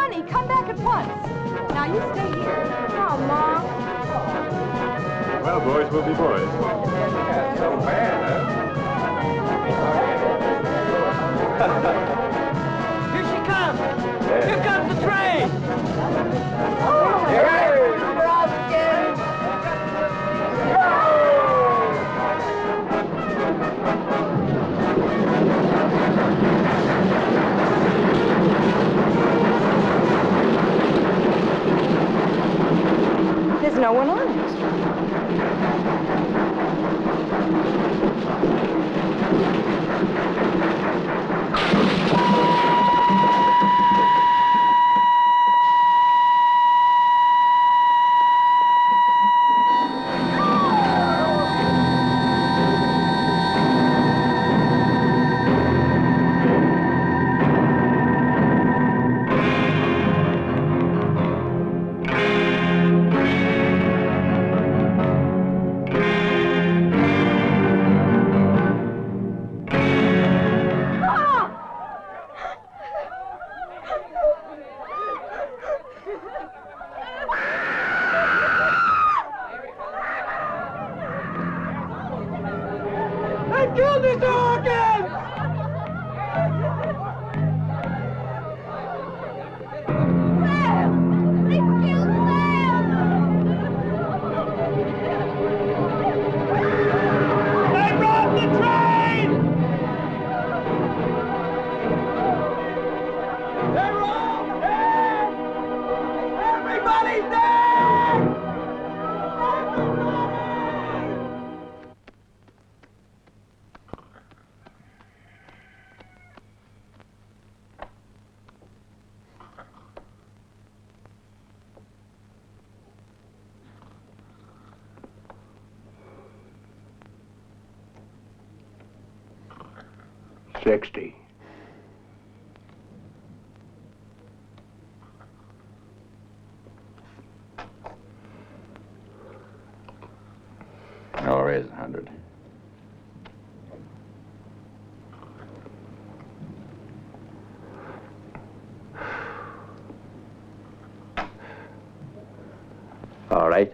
Honey, come back at once. Now you stay here. Oh, Mom. Well, boys will be boys. So bad, Here she comes! Here comes the train! There's no one on it. $60. I'll raise 100. All right.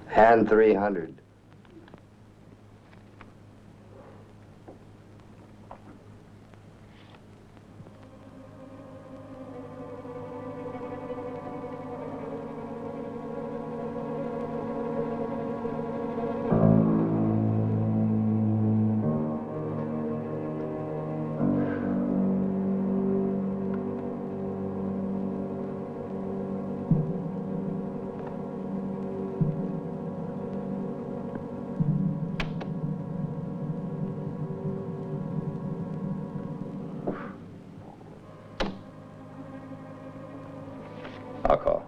And 300. I'll call.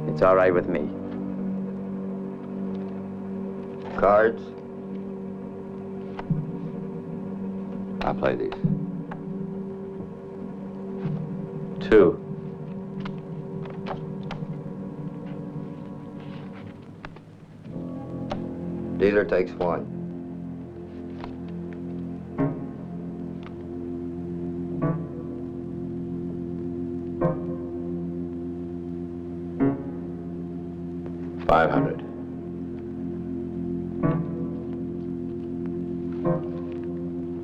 It's all right with me. Cards? I'll play these. 2. Dealer takes 1. $500.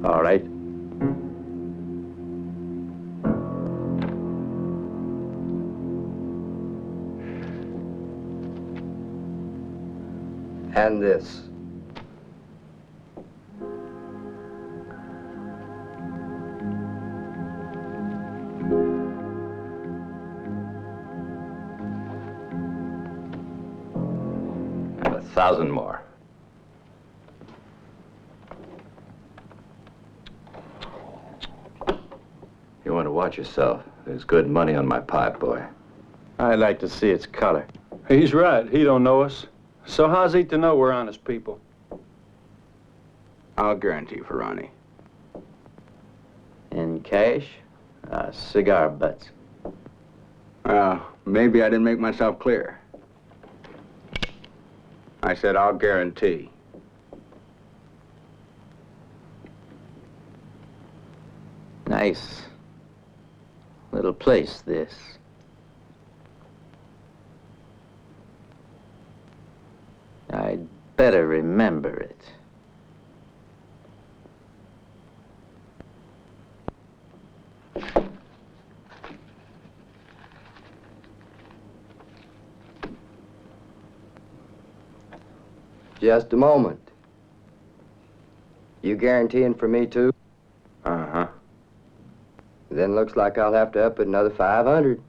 All right. And this. And 1,000 more. You want to watch yourself. There's good money on my pipe, boy. I'd like to see its color. He's right. He don't know us. So how's he to know we're honest people? I'll guarantee for Ronnie. In cash, cigar butts. Well, maybe I didn't make myself clear. I said I'll guarantee. Nice little place, this. I'd better remember it. Just a moment. You guaranteeing for me, too? Uh-huh. Then looks like I'll have to up it another 500.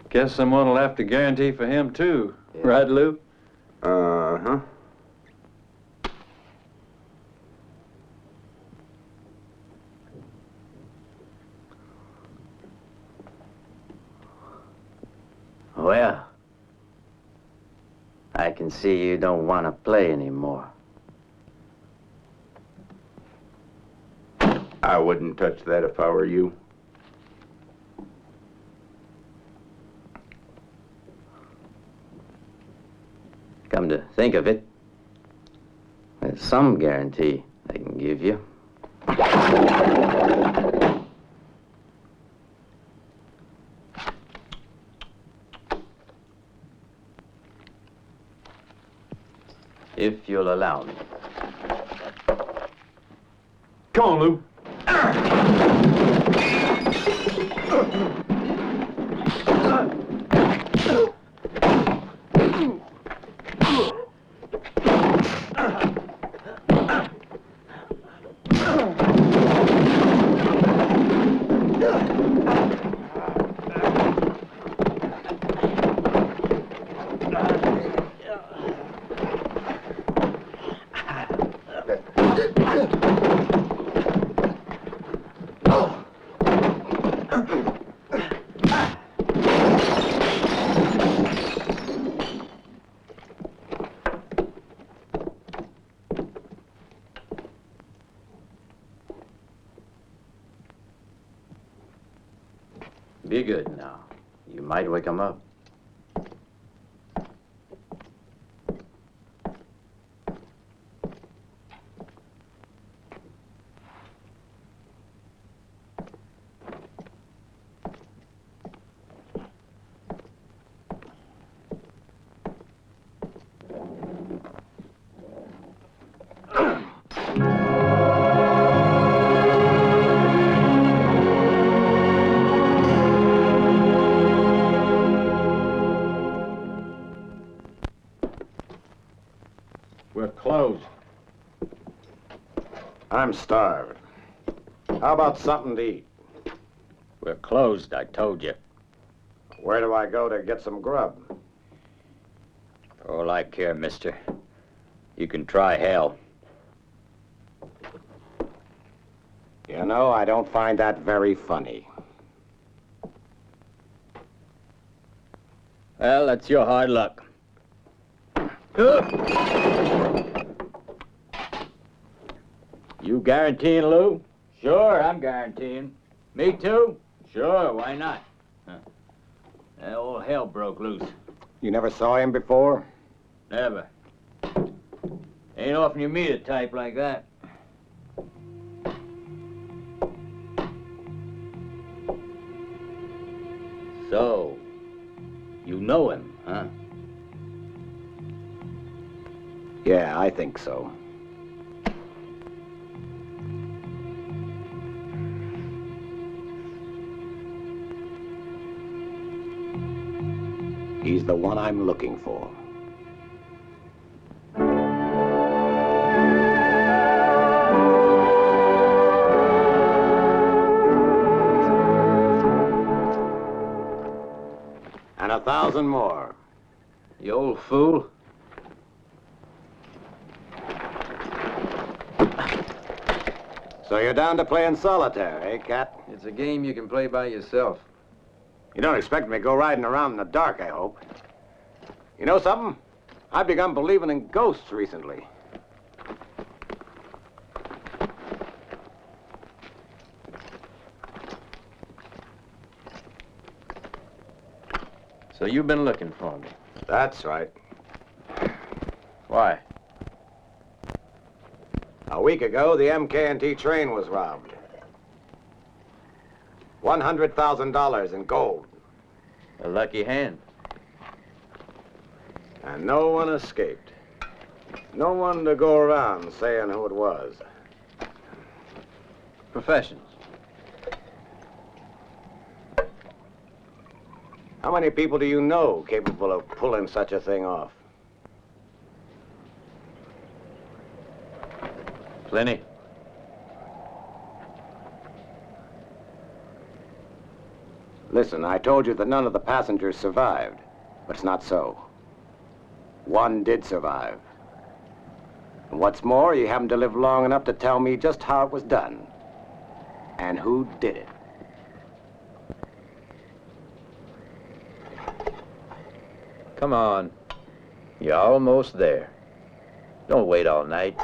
Guess someone will have to guarantee for him, too. Yeah. Right, Lou? Uh-huh. Well, I can see you don't want to play anymore. I wouldn't touch that if I were you. Come to think of it, there's some guarantee I can give you. If you'll allow me. Come on, Lou. Be good now. You might wake him up. We're closed. I'm starved. How about something to eat? We're closed, I told you. Where do I go to get some grub? For all I care, mister. You can try hell. You know, I don't find that very funny. Well, that's your hard luck. You guaranteeing, Lou? Sure, I'm guaranteeing. Me too? Sure, why not? That old hell broke loose. You never saw him before? Never. Ain't often you meet a type like that. So, you know him, huh? Yeah, I think so. He's the one I'm looking for. And 1,000 more. You old fool. So you're down to playing solitaire, eh, Cat? It's a game you can play by yourself. You don't expect me to go riding around in the dark, I hope. You know something? I've begun believing in ghosts recently. So you've been looking for me. That's right. Why? A week ago, the MK&T train was robbed. $100,000 in gold. A lucky hand. And no one escaped. No one to go around saying who it was. Professions. How many people do you know capable of pulling such a thing off? Plenty. Listen, I told you that none of the passengers survived, but it's not so. One did survive. And what's more, you happen to live long enough to tell me just how it was done and who did it. Come on. You're almost there. Don't wait all night.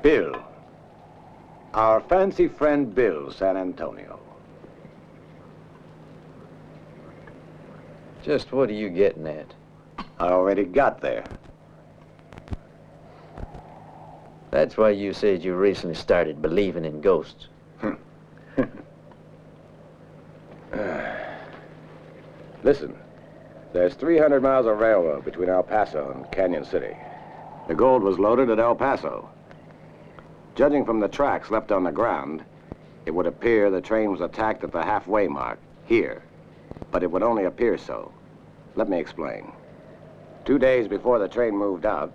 Bill. Our fancy friend Bill, San Antonio. Just what are you getting at? I already got there. That's why you said you recently started believing in ghosts. Listen, there's 300 miles of railroad between El Paso and Canyon City. The gold was loaded at El Paso. Judging from the tracks left on the ground, it would appear the train was attacked at the halfway mark, here. But it would only appear so. Let me explain. 2 days before the train moved out,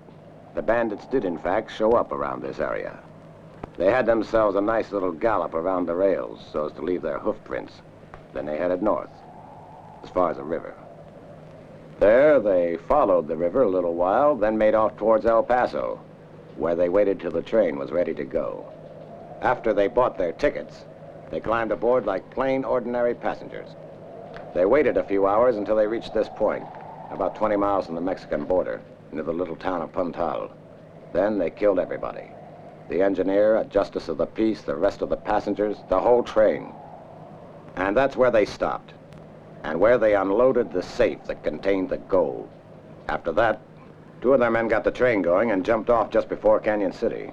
the bandits did in fact show up around this area. They had themselves a nice little gallop around the rails so as to leave their hoof prints. Then they headed north, as far as the river. There, they followed the river a little while, then made off towards El Paso, where they waited till the train was ready to go. After they bought their tickets, they climbed aboard like plain, ordinary passengers. They waited a few hours until they reached this point, about 20 miles from the Mexican border, near the little town of Puntal. Then they killed everybody. The engineer, a justice of the peace, the rest of the passengers, the whole train. And that's where they stopped, and where they unloaded the safe that contained the gold. After that, 2 of their men got the train going and jumped off just before Canyon City.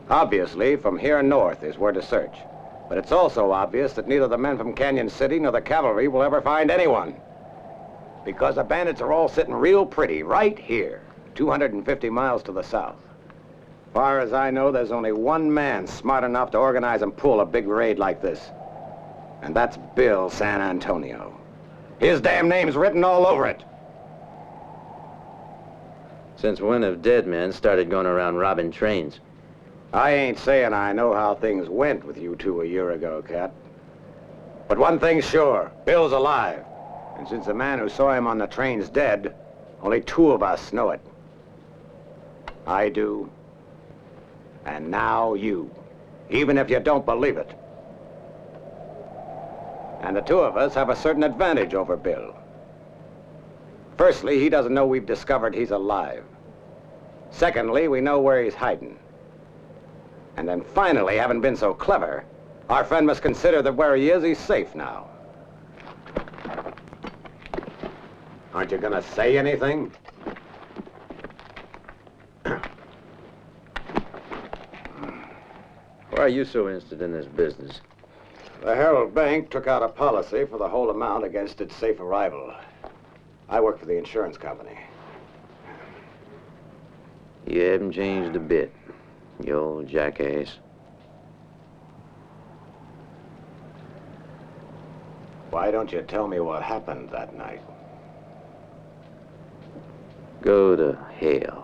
Obviously, from here north is where to search. But it's also obvious that neither the men from Canyon City nor the cavalry will ever find anyone. Because the bandits are all sitting real pretty right here, 250 miles to the south. Far as I know, there's only one man smart enough to organize and pull a big raid like this. And that's Bill San Antonio. His damn name's written all over it. Since when have dead men started going around robbing trains? I ain't saying I know how things went with you two a year ago, Cat. But one thing's sure, Bill's alive. And since the man who saw him on the train's dead, only 2 of us know it. I do. And now you. Even if you don't believe it. And the 2 of us have a certain advantage over Bill. Firstly, he doesn't know we've discovered he's alive. Secondly, we know where he's hiding. And then finally, having been so clever, our friend must consider that where he is, he's safe now. Aren't you gonna say anything? Why are you so interested in this business? The Herald Bank took out a policy for the whole amount against its safe arrival. I work for the insurance company. You haven't changed a bit, you old jackass. Why don't you tell me what happened that night? Go to hell.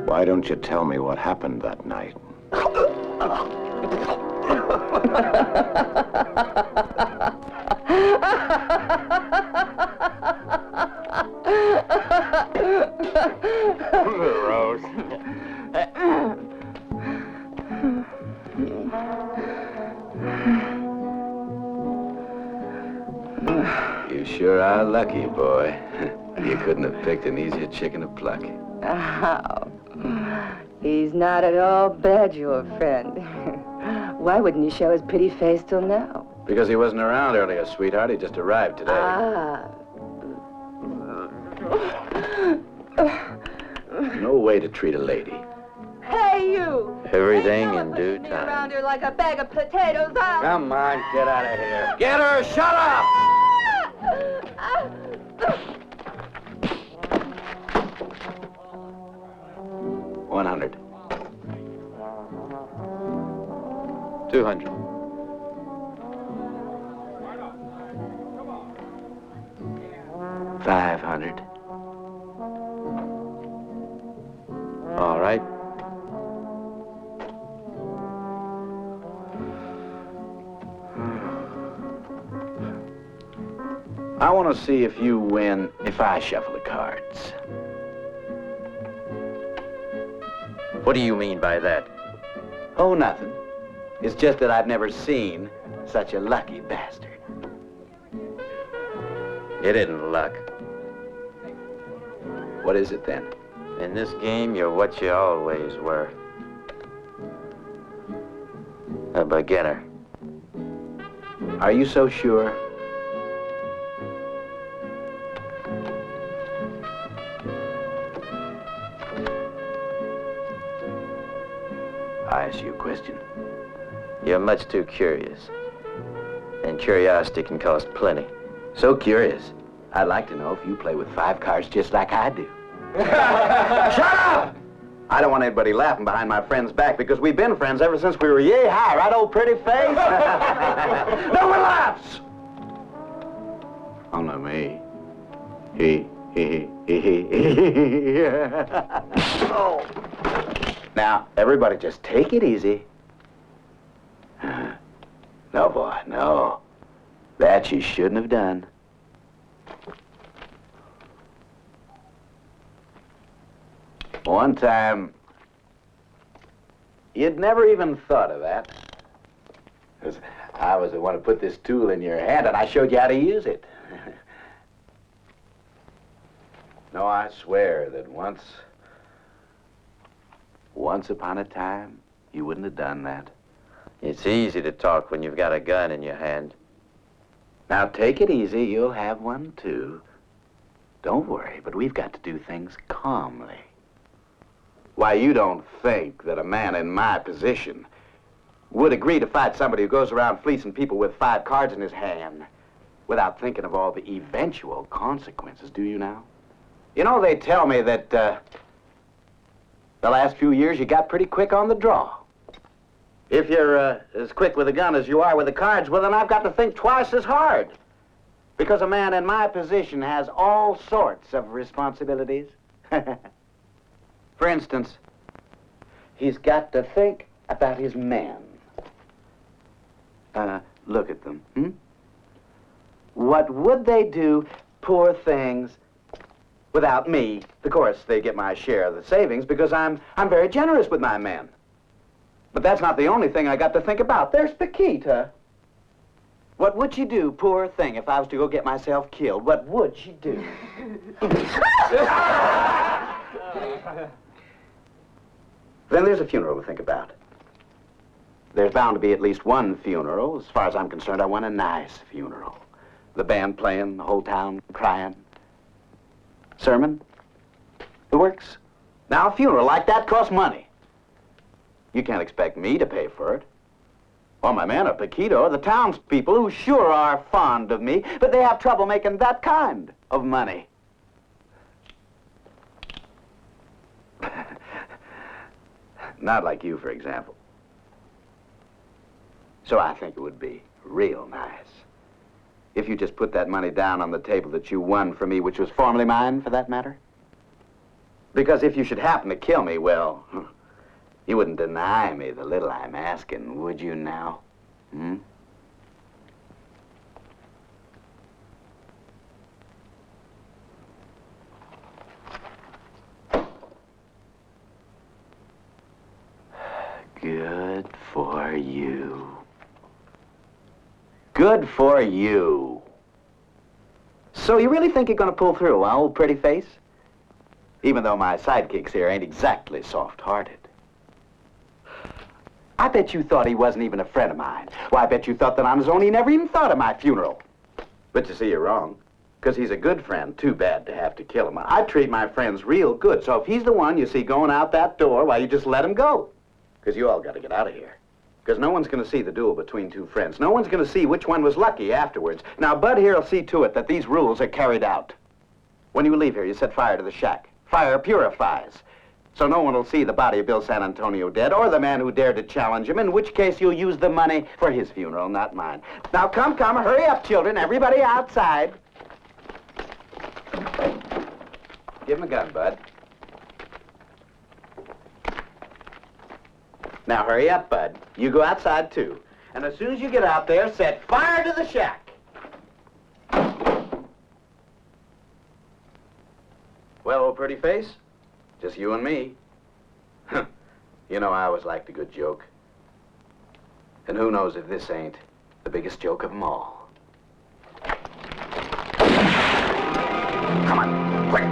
Why don't you tell me what happened that night? Rose. You sure are lucky, boy. You couldn't have picked an easier chicken to pluck. Oh, he's not at all bad, your friend. Why wouldn't he show his pretty face till now? Because he wasn't around earlier, sweetheart. He just arrived today. Ah. No way to treat a lady. Hey, you! Everything Ain't in no one due pushing me around time. here like a bag of potatoes, huh? Come on, get out of here. Get her! Shut up! 100. 200. 500. All right. I want to see if you win if I shuffle the cards. What do you mean by that? Oh, nothing. It's just that I've never seen such a lucky bastard. It isn't luck. What is it then? In this game, you're what you always were. A beginner. Are you so sure? I ask you a question. You're much too curious. And curiosity can cost plenty. So curious. I'd like to know if you play with 5 cards just like I do. Shut up! I don't want anybody laughing behind my friend's back because we've been friends ever since we were yay high, right, old pretty face? No one laughs! Only me. He. Oh. Now, everybody just take it easy. No, boy, no. That you shouldn't have done. One time, you'd never even thought of that. 'Cause I was the one who put this tool in your hand, and I showed you how to use it. No, I swear that once upon a time, you wouldn't have done that. It's easy to talk when you've got a gun in your hand. Now, take it easy. You'll have one, too. Don't worry, but we've got to do things calmly. Why, you don't think that a man in my position would agree to fight somebody who goes around fleecing people with 5 cards in his hand without thinking of all the eventual consequences, do you now? You know, they tell me that the last few years you got pretty quick on the draw. If you're as quick with a gun as you are with the cards, well, then I've got to think twice as hard. Because a man in my position has all sorts of responsibilities. For instance, he's got to think about his men. Look at them, What would they do, poor things, without me? Of course, they get my share of the savings because I'm very generous with my men. But that's not the only thing I got to think about. There's Paquita. What would she do, poor thing, if I was to go get myself killed? What would she do? Then there's a funeral to think about. There's bound to be at least one funeral. As far as I'm concerned, I want a nice funeral. The band playing, the whole town crying. Sermon? The works. Now, a funeral like that costs money. You can't expect me to pay for it. Or my man, or Paquito, or the townspeople who sure are fond of me, but they have trouble making that kind of money. Not like you, for example. So I think it would be real nice if you just put that money down on the table that you won for me, which was formerly mine, for that matter. Because if you should happen to kill me, well, you wouldn't deny me the little I'm asking, would you now? Hmm? Good for you. Good for you. So you really think you're gonna pull through, huh, old pretty face? Even though my sidekicks here ain't exactly soft-hearted. I bet you thought he wasn't even a friend of mine. Why, I bet you thought that on his own he never even thought of my funeral. But you see, you're wrong. Because he's a good friend. Too bad to have to kill him. I treat my friends real good. So if he's the one you see going out that door, why, you just let him go. Because you all got to get out of here. Because no one's going to see the duel between two friends. No one's going to see which one was lucky afterwards. Now, Bud here will see to it that these rules are carried out. When you leave here, you set fire to the shack. Fire purifies. So no one will see the body of Bill San Antonio dead, or the man who dared to challenge him, in which case you'll use the money for his funeral, not mine. Now, come, hurry up, children. Everybody outside. Give him a gun, Bud. Now, hurry up, Bud. You go outside, too. And as soon as you get out there, set fire to the shack. Well, old pretty face, just you and me. You know, I always liked a good joke. And who knows if this ain't the biggest joke of them all. Come on, quick.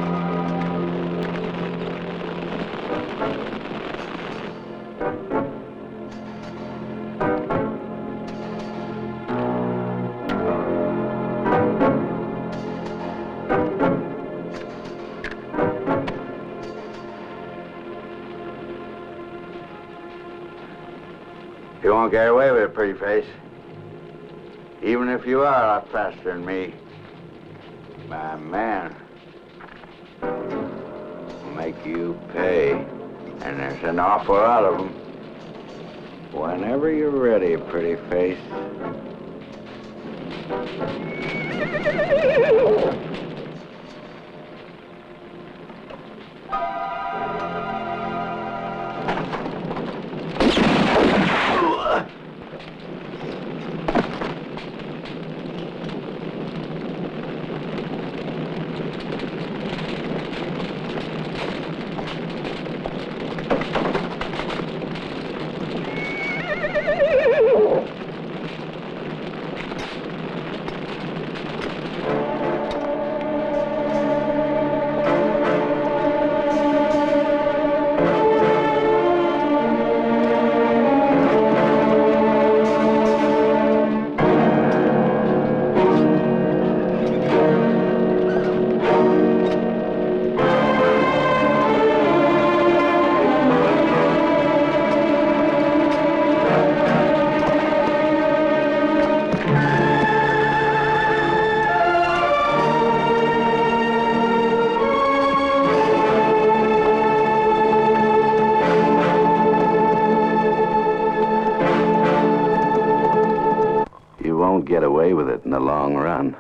You won't get away with it, pretty face. Even if you are a lot faster than me, my man will make you pay. And there's an awful lot of them. Whenever you're ready, pretty face. Get away with it in the long run.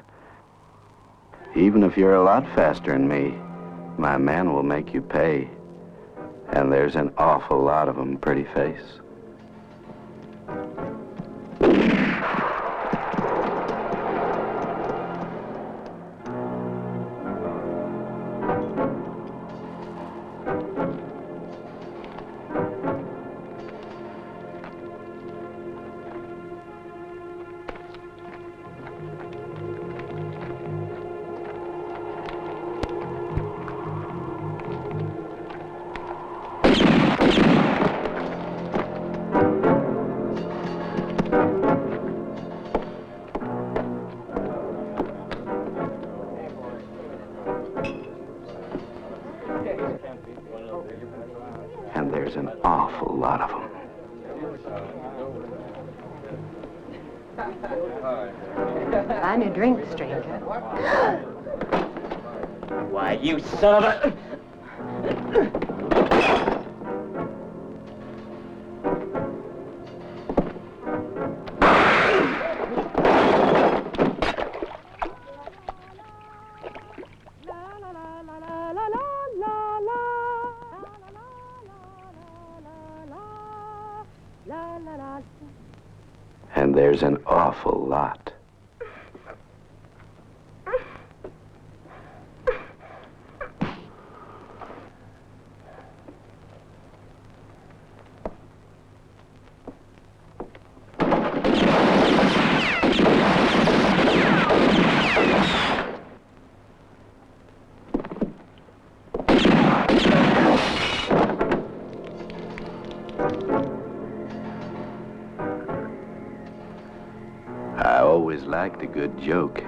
Even if you're a lot faster than me, my man will make you pay. And there's an awful lot of them, pretty face. And there's an awful lot of them. Buy me a drink, stranger. Why, you son of a... And there's an awful lot. I always liked a good joke.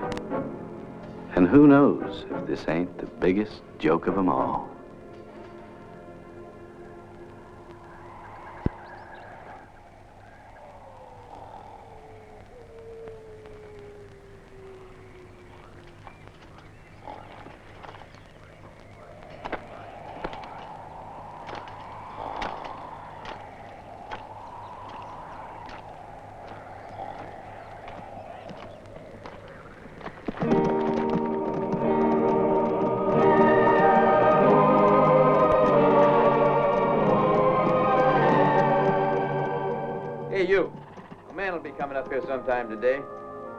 And who knows if this ain't the biggest joke of them all. Hey, you. A man will be coming up here sometime today.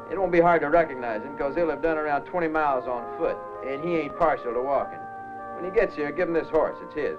It won't be hard to recognize him, because he'll have done around 20 miles on foot, and he ain't partial to walking. When he gets here, give him this horse. It's his.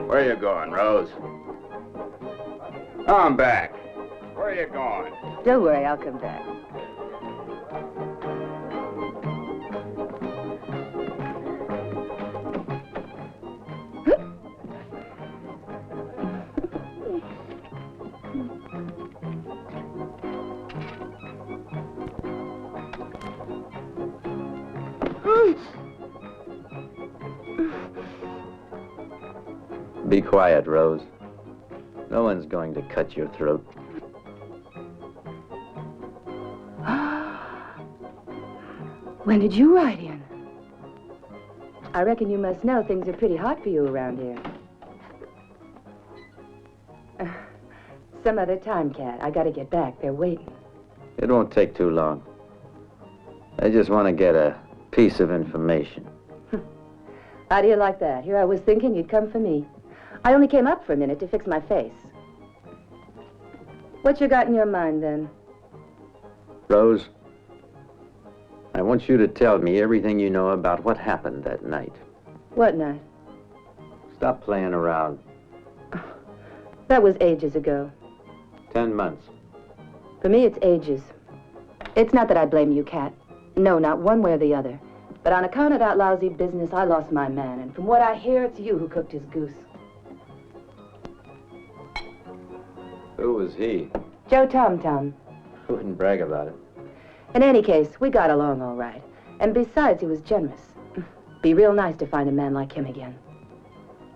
Where you going, Rose? I'm back. Where you going? Don't worry, I'll come back. Be quiet, Rose. No one's going to cut your throat. When did you ride in? I reckon you must know things are pretty hot for you around here. Some other time, Cat. I gotta get back. They're waiting. It won't take too long. I just want to get a piece of information. How do you like that? Here I was thinking you'd come for me. I only came up for a minute to fix my face. What you got in your mind, then? Rose, I want you to tell me everything you know about what happened that night. What night? Stop playing around. That was ages ago. 10 months. For me, it's ages. It's not that I blame you, Cat. No, not one way or the other. But on account of that lousy business, I lost my man. And from what I hear, it's you who cooked his goose. Who was he? Joe Tam-Tam. Wouldn't brag about it. In any case, we got along all right. And besides, he was generous. Be real nice to find a man like him again.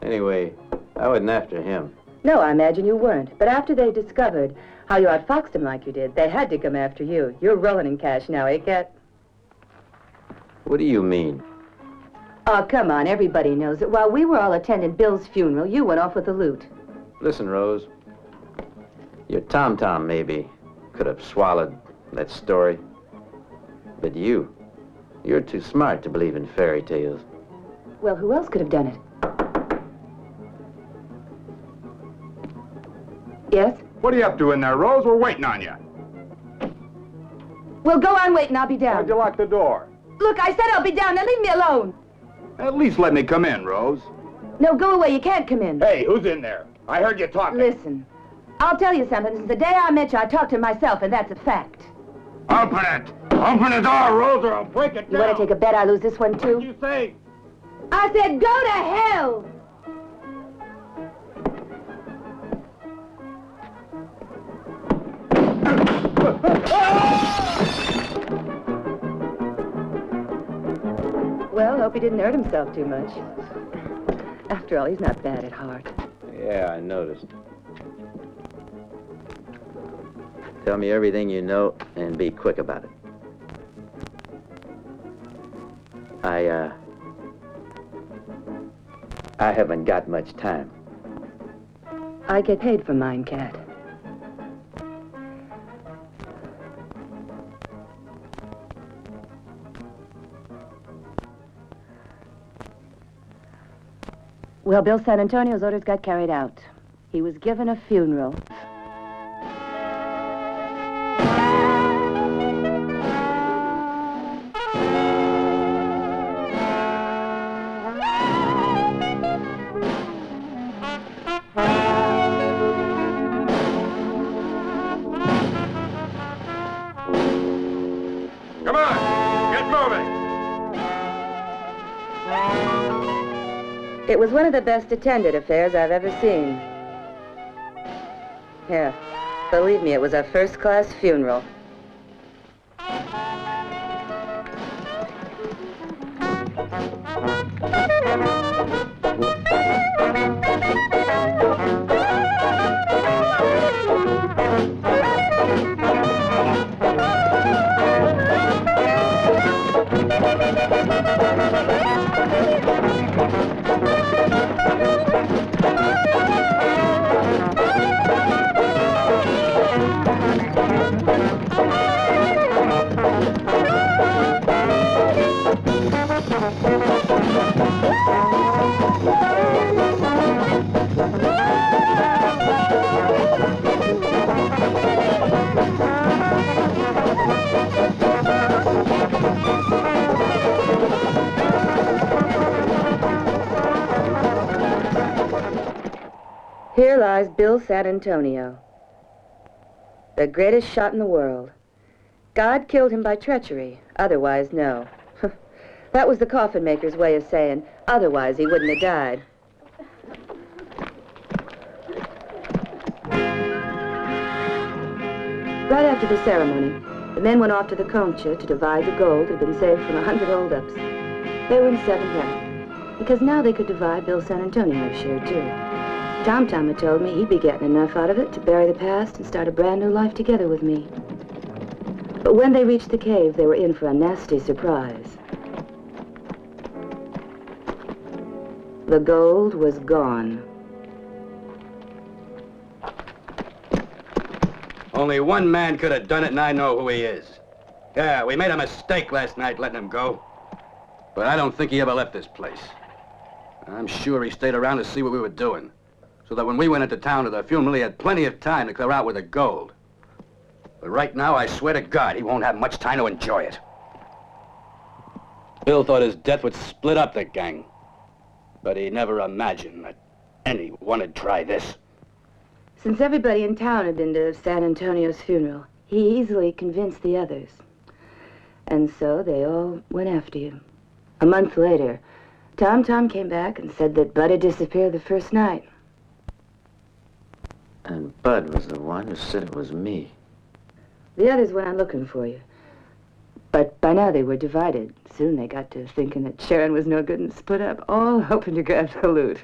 Anyway, I wasn't after him. No, I imagine you weren't. But after they discovered how you outfoxed him like you did, they had to come after you. You're rolling in cash now, eh, Cat? What do you mean? Oh, come on. Everybody knows it. While we were all attending Bill's funeral, you went off with the loot. Listen, Rose. Your Tam-Tam maybe could have swallowed that story. But you're too smart to believe in fairy tales. Well, who else could have done it? Yes? What are you up to in there, Rose? We're waiting on you. Well, go on waiting. I'll be down. Why'd you lock the door? Look, I said I'll be down. Now leave me alone. At least let me come in, Rose. No, go away. You can't come in. Hey, who's in there? I heard you talking. Listen, I'll tell you something. Since the day I met you, I talked to myself, and that's a fact. Open it! Open the door, Rose, or I'll break it down! You want to take a bet I lose this one, too? What did you say? I said go to hell! Well, hope he didn't hurt himself too much. After all, he's not bad at heart. Yeah, I noticed. Tell me everything you know and be quick about it. I haven't got much time. I get paid for mine, Cat. Well, Bill San Antonio's orders got carried out. He was given a funeral. Come on! Get moving! It was one of the best attended affairs I've ever seen. Yeah, believe me, it was a first-class funeral. Here lies Bill San Antonio, the greatest shot in the world. God killed him by treachery, otherwise no. That was the coffin maker's way of saying, otherwise he wouldn't have died. Right after the ceremony, the men went off to the concha to divide the gold that had been saved from 100 holdups. They were in 7th rank, because now they could divide Bill San Antonio's share, too. Tam-Tam had told me he'd be getting enough out of it to bury the past and start a brand new life together with me. But when they reached the cave, they were in for a nasty surprise. The gold was gone. Only one man could have done it, and I know who he is. Yeah, we made a mistake last night letting him go. But I don't think he ever left this place. I'm sure he stayed around to see what we were doing, so that when we went into town to the funeral, he had plenty of time to clear out with the gold. But right now, I swear to God, he won't have much time to enjoy it. Bill thought his death would split up the gang, but he never imagined that anyone would try this. Since everybody in town had been to San Antonio's funeral, he easily convinced the others. And so they all went after you. A month later, Tam-Tam came back and said that Bud had disappeared the first night. And Bud was the one who said it was me. The others went on looking for you. But by now they were divided. Soon they got to thinking that Sharon was no good and split up, all hoping to grab the loot.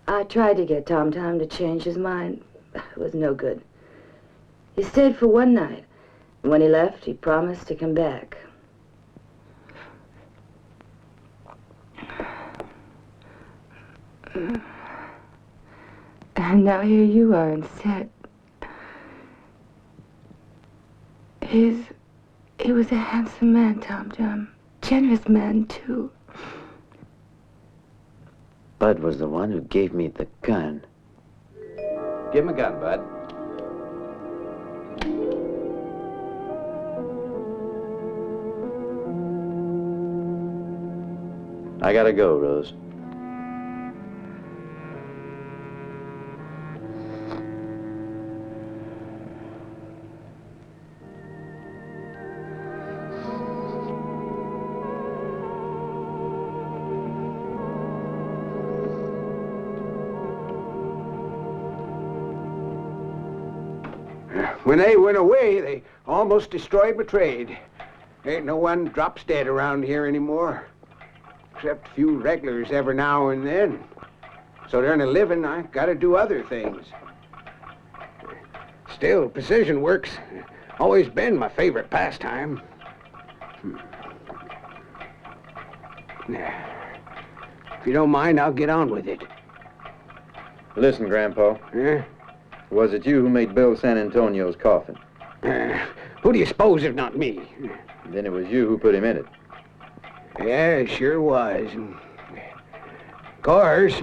I tried to get Tam-Tam to change his mind. It was no good. He stayed for one night, and when he left, he promised to come back. And now here you are instead. He was a handsome man, Tam-Tam. Generous man, too. Bud was the one who gave me the gun. Give him a gun, Bud. I gotta go, Rose. When they went away, they almost destroyed my trade. Ain't no one drops dead around here anymore, except a few regulars every now and then. So to earn a living, I gotta do other things. Still, precision work's always been my favorite pastime. If you don't mind, I'll get on with it. Listen, Grandpa. Yeah? Was it you who made Bill San Antonio's coffin? Who do you suppose if not me? Then it was you who put him in it. Yeah, it sure was. Of course,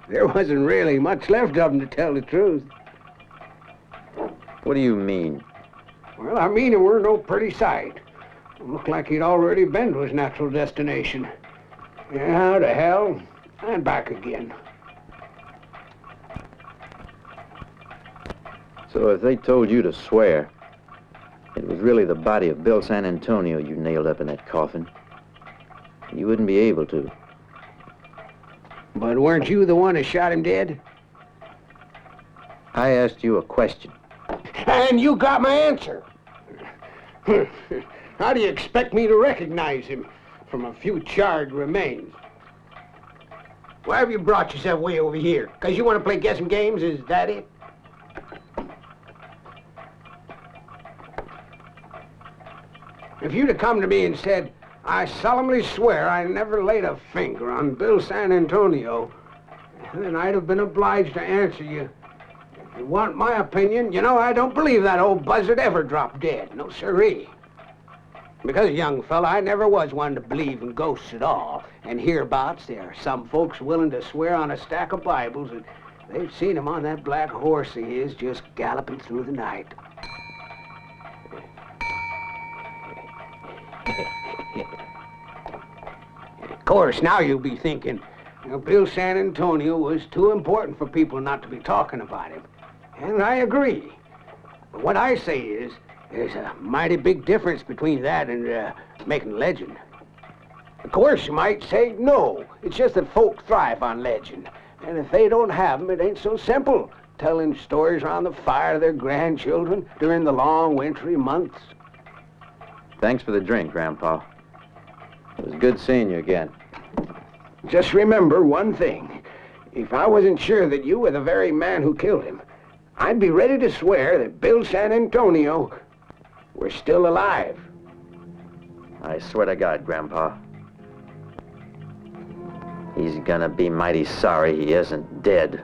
there wasn't really much left of him, to tell the truth. What do you mean? Well, I mean it weren't no pretty sight. It looked like he'd already been to his natural destination. Yeah, to hell, and back again. So if they told you to swear, it was really the body of Bill San Antonio you nailed up in that coffin, you wouldn't be able to. But weren't you the one that shot him dead? I asked you a question. And you got my answer. How do you expect me to recognize him from a few charred remains? Why have you brought yourself way over here? Because you want to play guessing games, is that it? If you'd have come to me and said, I solemnly swear I never laid a finger on Bill San Antonio, then I'd have been obliged to answer you. If you want my opinion, you know I don't believe that old buzzard ever dropped dead. No siree. Because, young fella, I never was one to believe in ghosts at all. And hereabouts, there are some folks willing to swear on a stack of Bibles that they've seen him on that black horse of his just galloping through the night. Of course, now you'll be thinking, you know, Bill San Antonio was too important for people not to be talking about him. And I agree. But what I say is, there's a mighty big difference between that and making legend. Of course, you might say no. It's just that folk thrive on legend. And if they don't have 'em, it ain't so simple, telling stories around the fire to their grandchildren during the long wintry months. Thanks for the drink, Grandpa. It was good seeing you again. Just remember one thing. If I wasn't sure that you were the very man who killed him, I'd be ready to swear that Bill San Antonio were still alive. I swear to God, Grandpa. He's gonna be mighty sorry he isn't dead.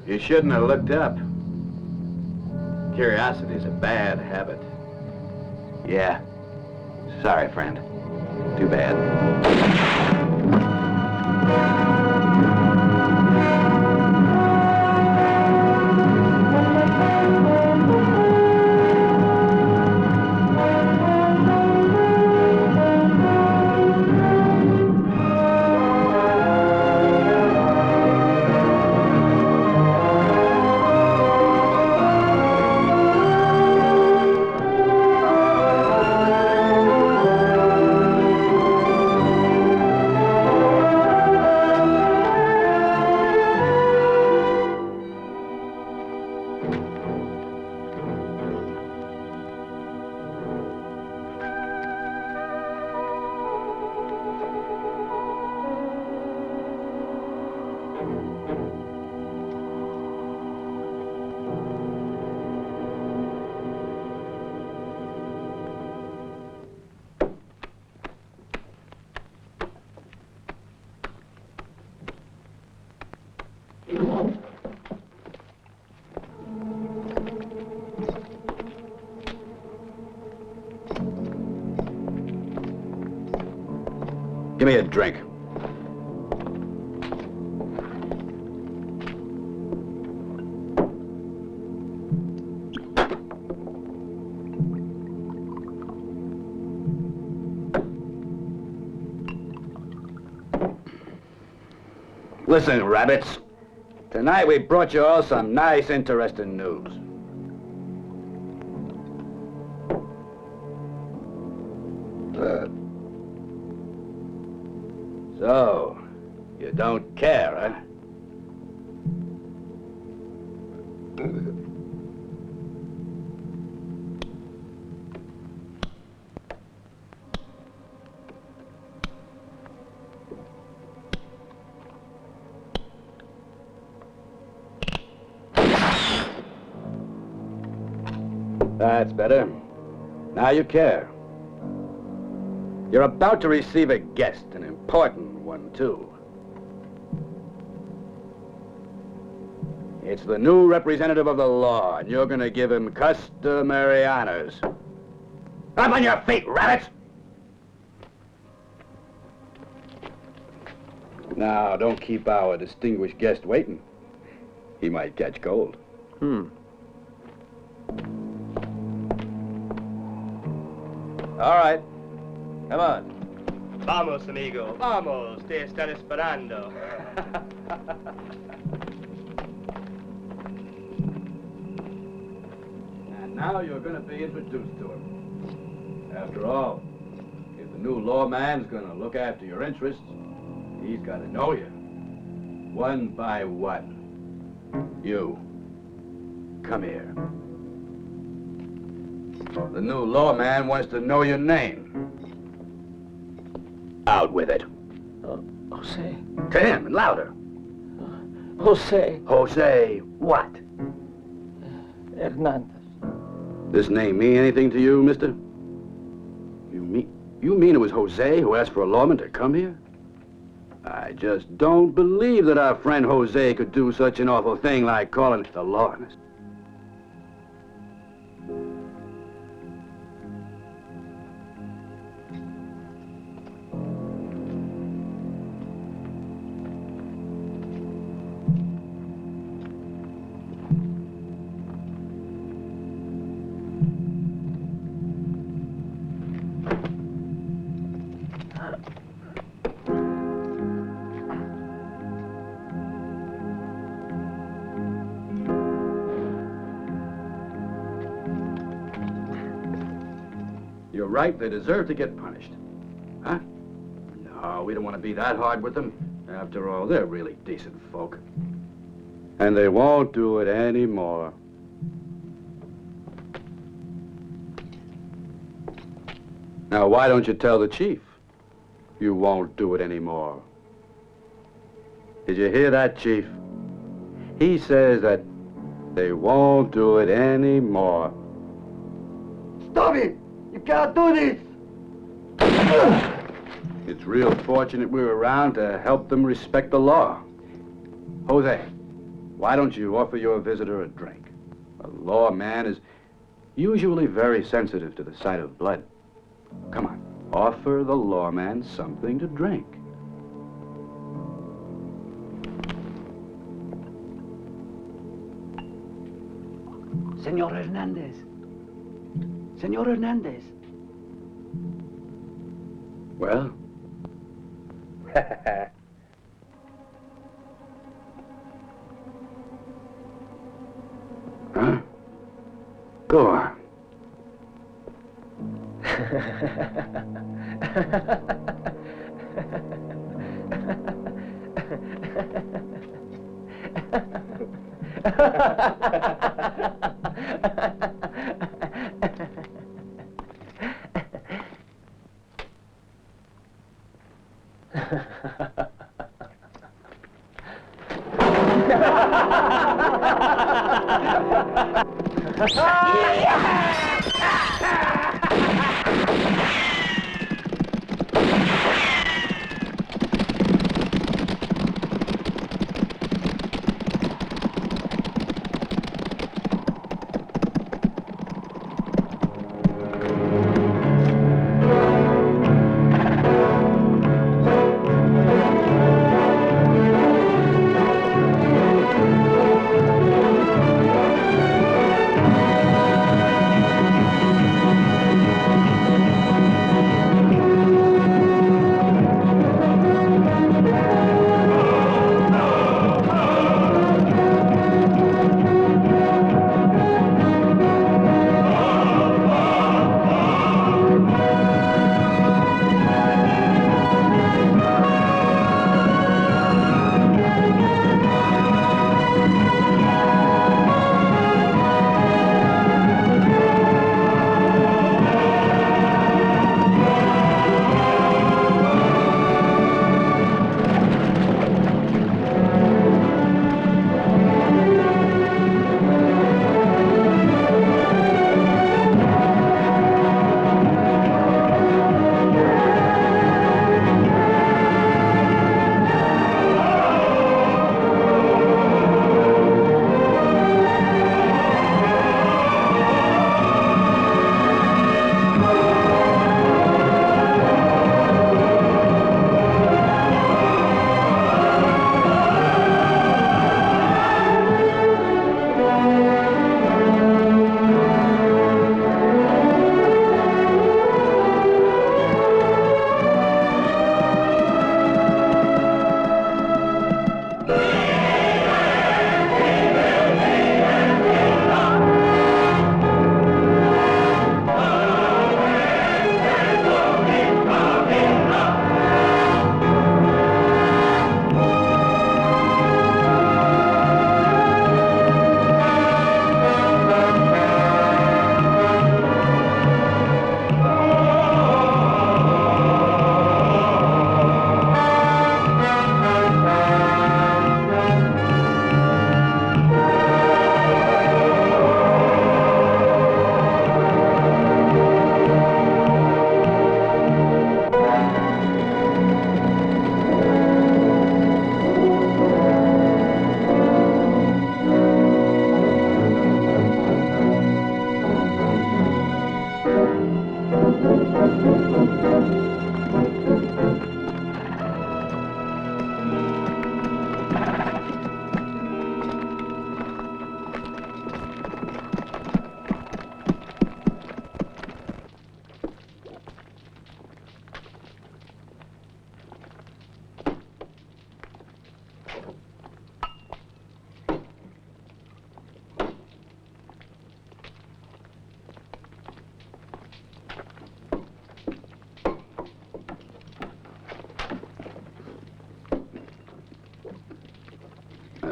You shouldn't have looked up. Curiosity's a bad habit. Yeah. Sorry, friend. Too bad. Give me a drink. Listen, rabbits. Tonight we brought you all some nice, interesting news. So, you don't care, huh? That's better. Now you care. You're about to receive a guest, an important one, too. It's the new representative of the law, and you're gonna give him customary honors. Up on your feet, rabbits! Now, don't keep our distinguished guest waiting. He might catch cold. All right. Come on. Vamos, amigo. Vamos. Te están esperando. And now you're going to be introduced to him. After all, if the new lawman's going to look after your interests, he's got to know you. One by one. You. Come here. The new lawman wants to know your name. Out with it. Jose. To him, and louder. Jose. Jose, what? Hernandez. This name mean anything to you, mister? You mean it was Jose who asked for a lawman to come here? I just don't believe that our friend Jose could do such an awful thing like calling the law. You're right, they deserve to get punished. Huh? No, we don't want to be that hard with them. After all, they're really decent folk. And they won't do it anymore. Now, why don't you tell the chief? You won't do it anymore. Did you hear that, Chief? He says that they won't do it anymore. Stop it! You can't do this! It's real fortunate we were around to help them respect the law. Jose, why don't you offer your visitor a drink? A lawman is usually very sensitive to the sight of blood. Come on, offer the lawman something to drink. Señor Hernandez. Señor Hernandez. Well? Huh? Go on.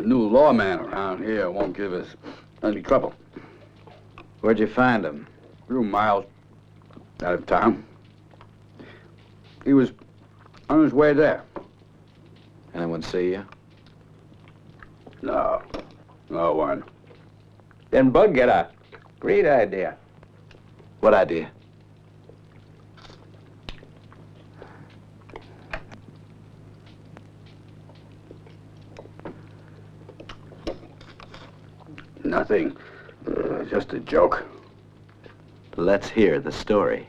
A new lawman around here won't give us any trouble. Where'd you find him? A few miles out of town. He was on his way there. Anyone see you? No. No one. Then Bud get a great idea. What idea? Nothing. Just a joke. Let's hear the story.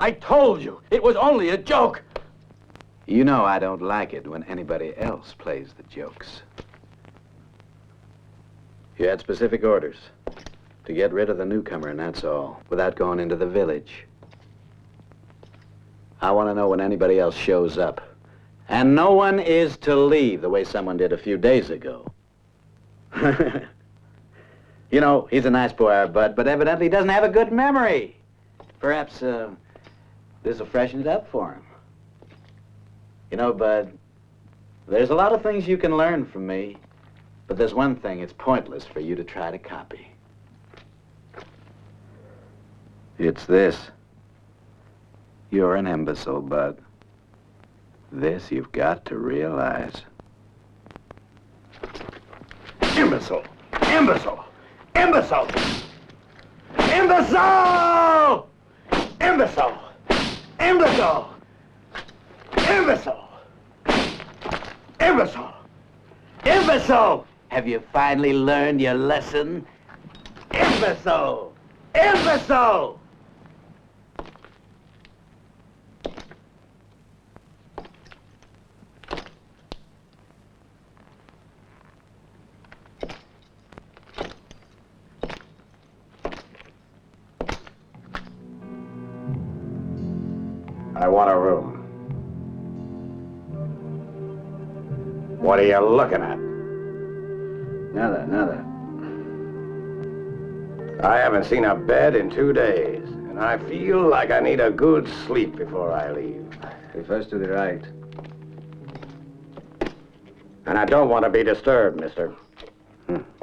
I told you, it was only a joke. You know I don't like it when anybody else plays the jokes. You had specific orders to get rid of the newcomer, and that's all, without going into the village. I want to know when anybody else shows up. And no one is to leave the way someone did a few days ago. You know, he's a nice boy, our Bud, but evidently doesn't have a good memory. Perhaps, this'll freshen it up for him. You know, Bud, there's a lot of things you can learn from me, but there's one thing it's pointless for you to try to copy. It's this. You're an imbecile, Bud. This you've got to realize. Imbecile! Imbecile! Imbecile! Imbecile! Imbecile! Imbecile! Imbecile! Imbecile! Imbecile! Have you finally learned your lesson? Imbecile! Imbecile! I want a room. What are you looking at? Nada. I haven't seen a bed in 2 days, and I feel like I need a good sleep before I leave. Refers to the right. And I don't want to be disturbed, mister.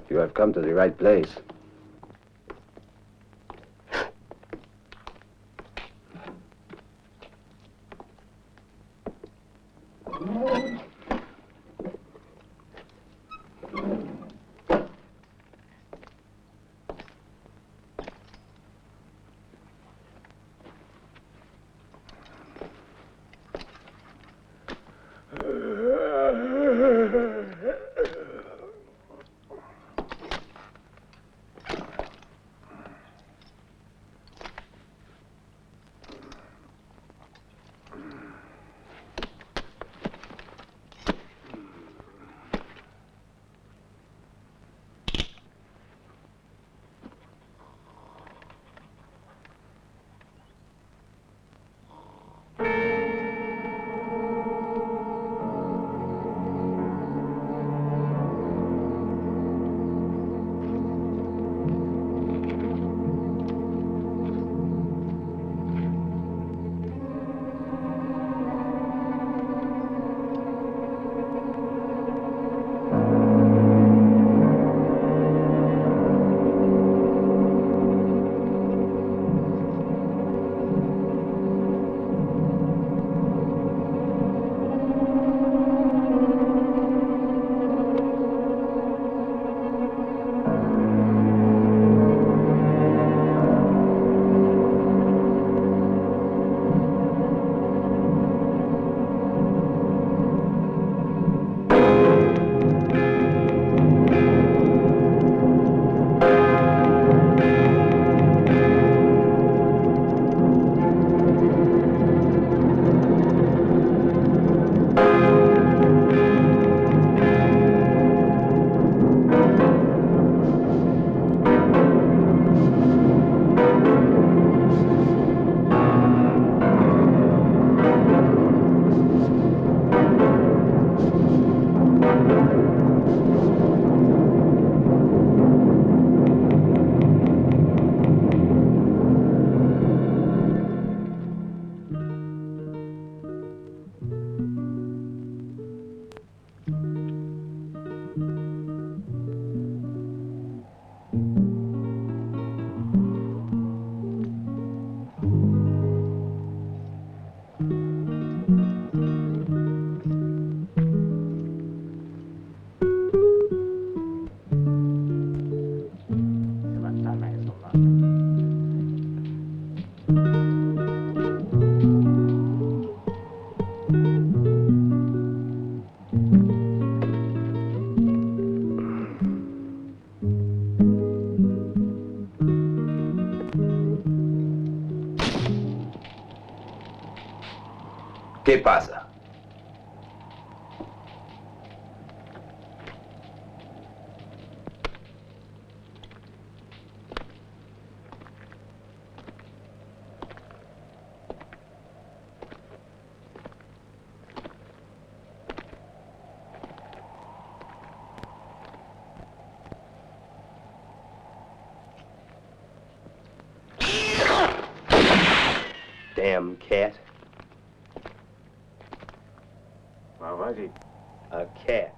You have come to the right place. ¿Qué pasa? Damn cat. What was he? A cat.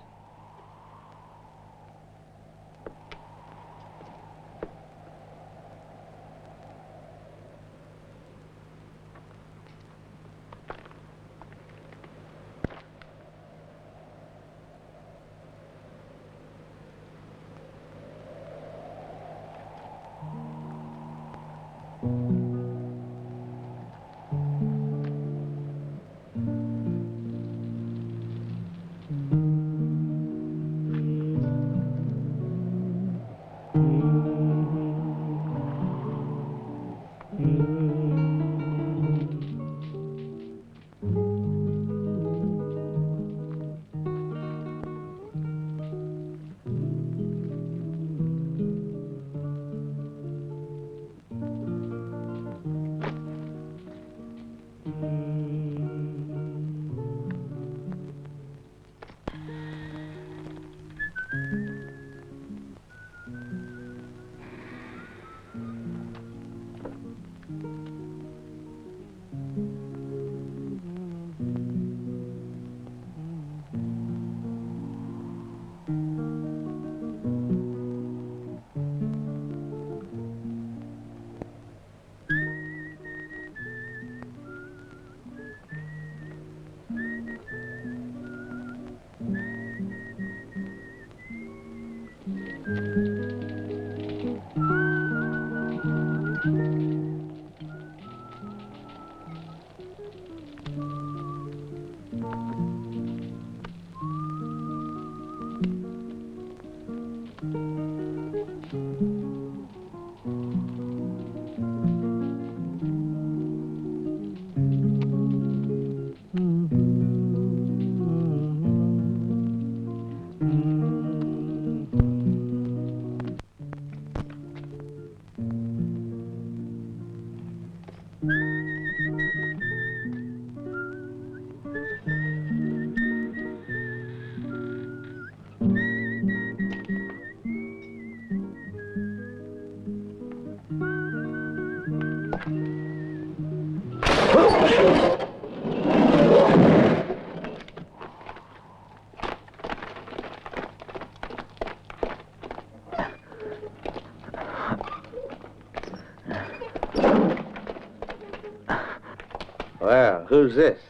Well, who's this?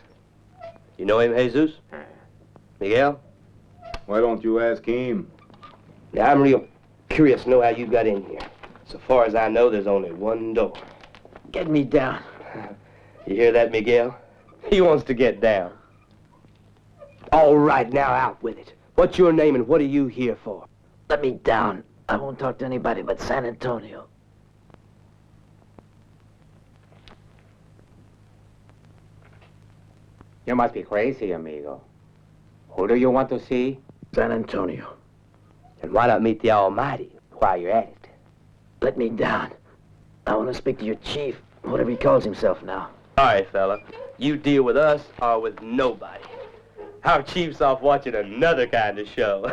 You know him, Jesus? Miguel? Why don't you ask him? Yeah, I'm real curious to know how you got in here. So far as I know, there's only one door. Get me down. You hear that, Miguel? He wants to get down. All right, now out with it. What's your name and what are you here for? Let me down. I won't talk to anybody but San Antonio. You must be crazy, amigo. Who do you want to see? San Antonio. And why not meet the Almighty while you're at it? Let me down. I want to speak to your chief, whatever he calls himself now. All right, fella. You deal with us or with nobody. Our chief's off watching another kind of show.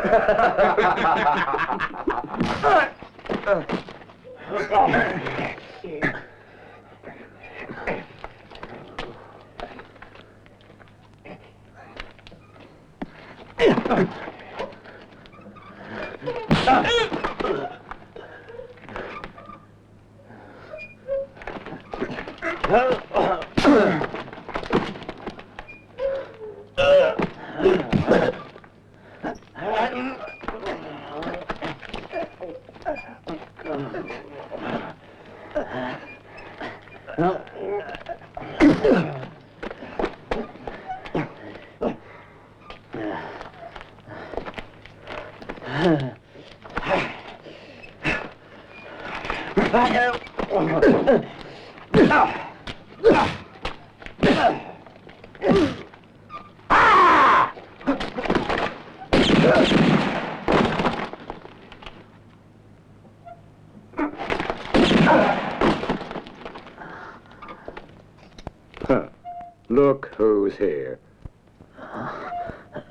Look who's here.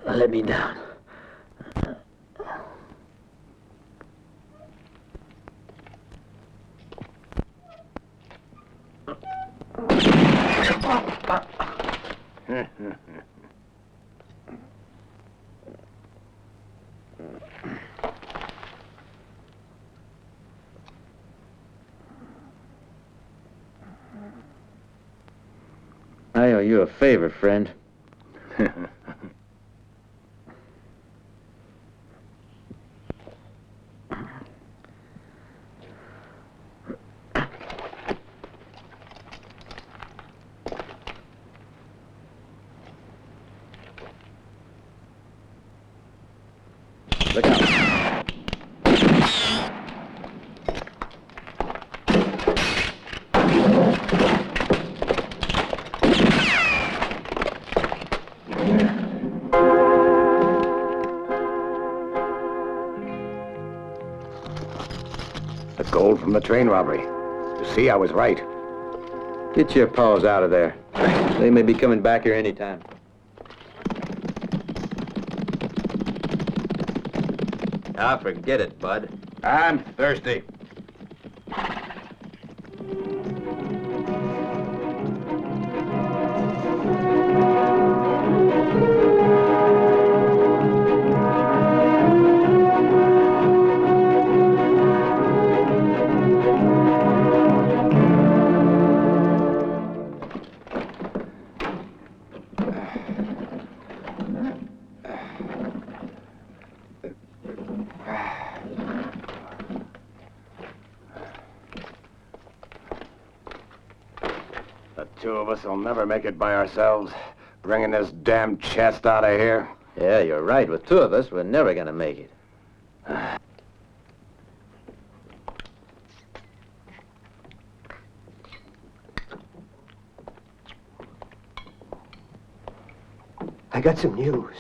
Let me down. I owe you a favor, friend. Look out. The gold from the train robbery. You see, I was right. Get your paws out of there. They may be coming back here anytime. Ah, forget it, bud. I'm thirsty. Two of us will never make it by ourselves, bringing this damn chest out of here. Yeah, you're right. With two of us, we're never gonna make it. I got some news.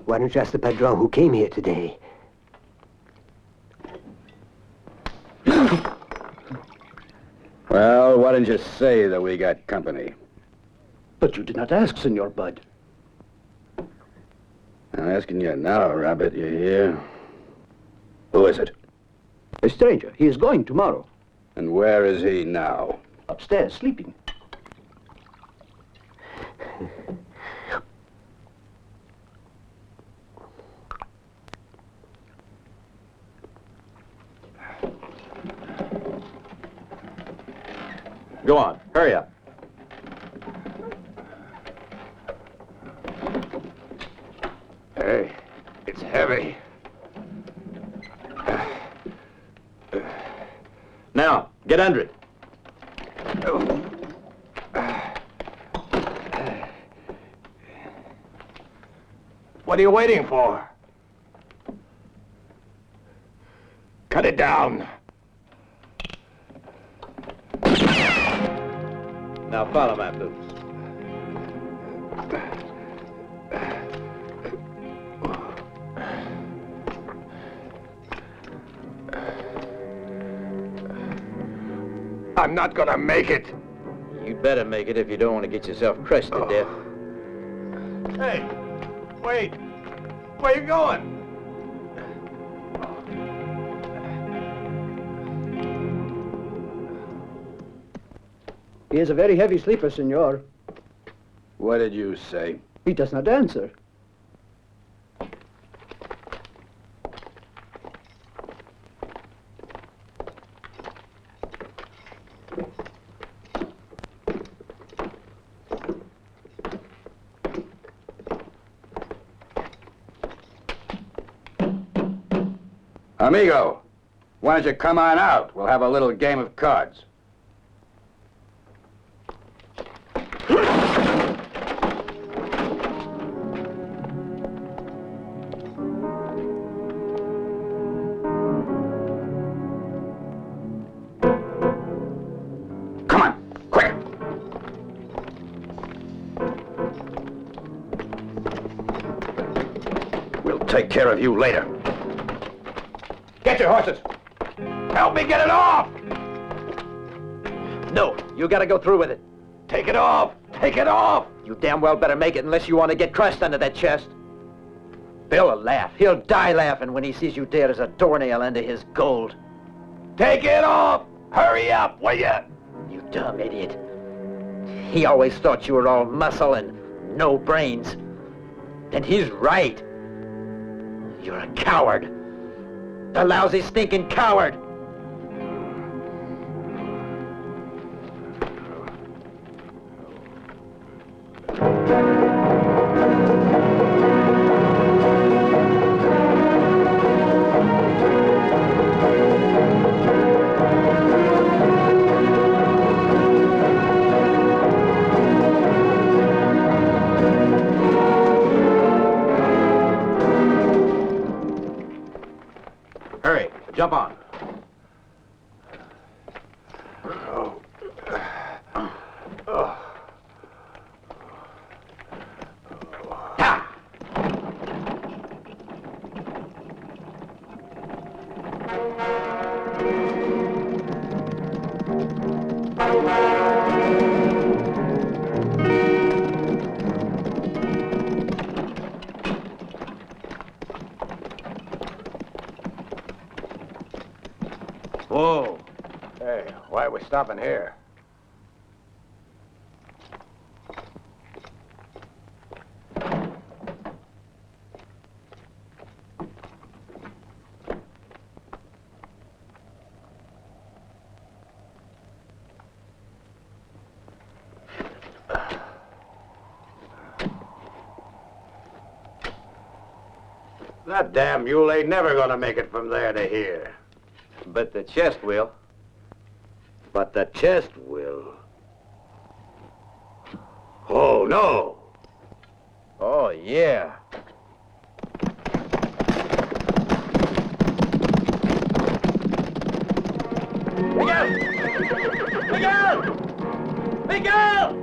Why don't you ask the padron who came here today? Well, why didn't you say that we got company? But you did not ask, Senor Bud. I'm asking you now, Rabbit, you hear? Who is it? A stranger. He is going tomorrow. And where is he now? Upstairs, sleeping. Go on, hurry up. Hey, it's heavy. Now, get under it. What are you waiting for? Cut it down. Now follow my boots. I'm not gonna make it. You'd better make it if you don't want to get yourself crushed to death. Hey, wait. Where you going? He is a very heavy sleeper, senor. What did you say? He does not answer. Amigo, why don't you come on out? We'll have a little game of cards. Come on, quick! We'll take care of you later. Get your horses. Help me get it off! No, you gotta go through with it. Take it off! Take it off! You damn well better make it unless you want to get crushed under that chest. Bill'll laugh. He'll die laughing when he sees you dead as a doornail under his gold. Take it off! Hurry up, will ya? You dumb idiot. He always thought you were all muscle and no brains. And he's right. You're a coward. A lousy, stinking coward. Hurry, jump on. Whoa. Hey, why are we stopping here? That damn mule ain't never gonna make it from there to here. But the chest will. But the chest will. Oh, no. Oh, yeah. Miguel! Miguel! Miguel!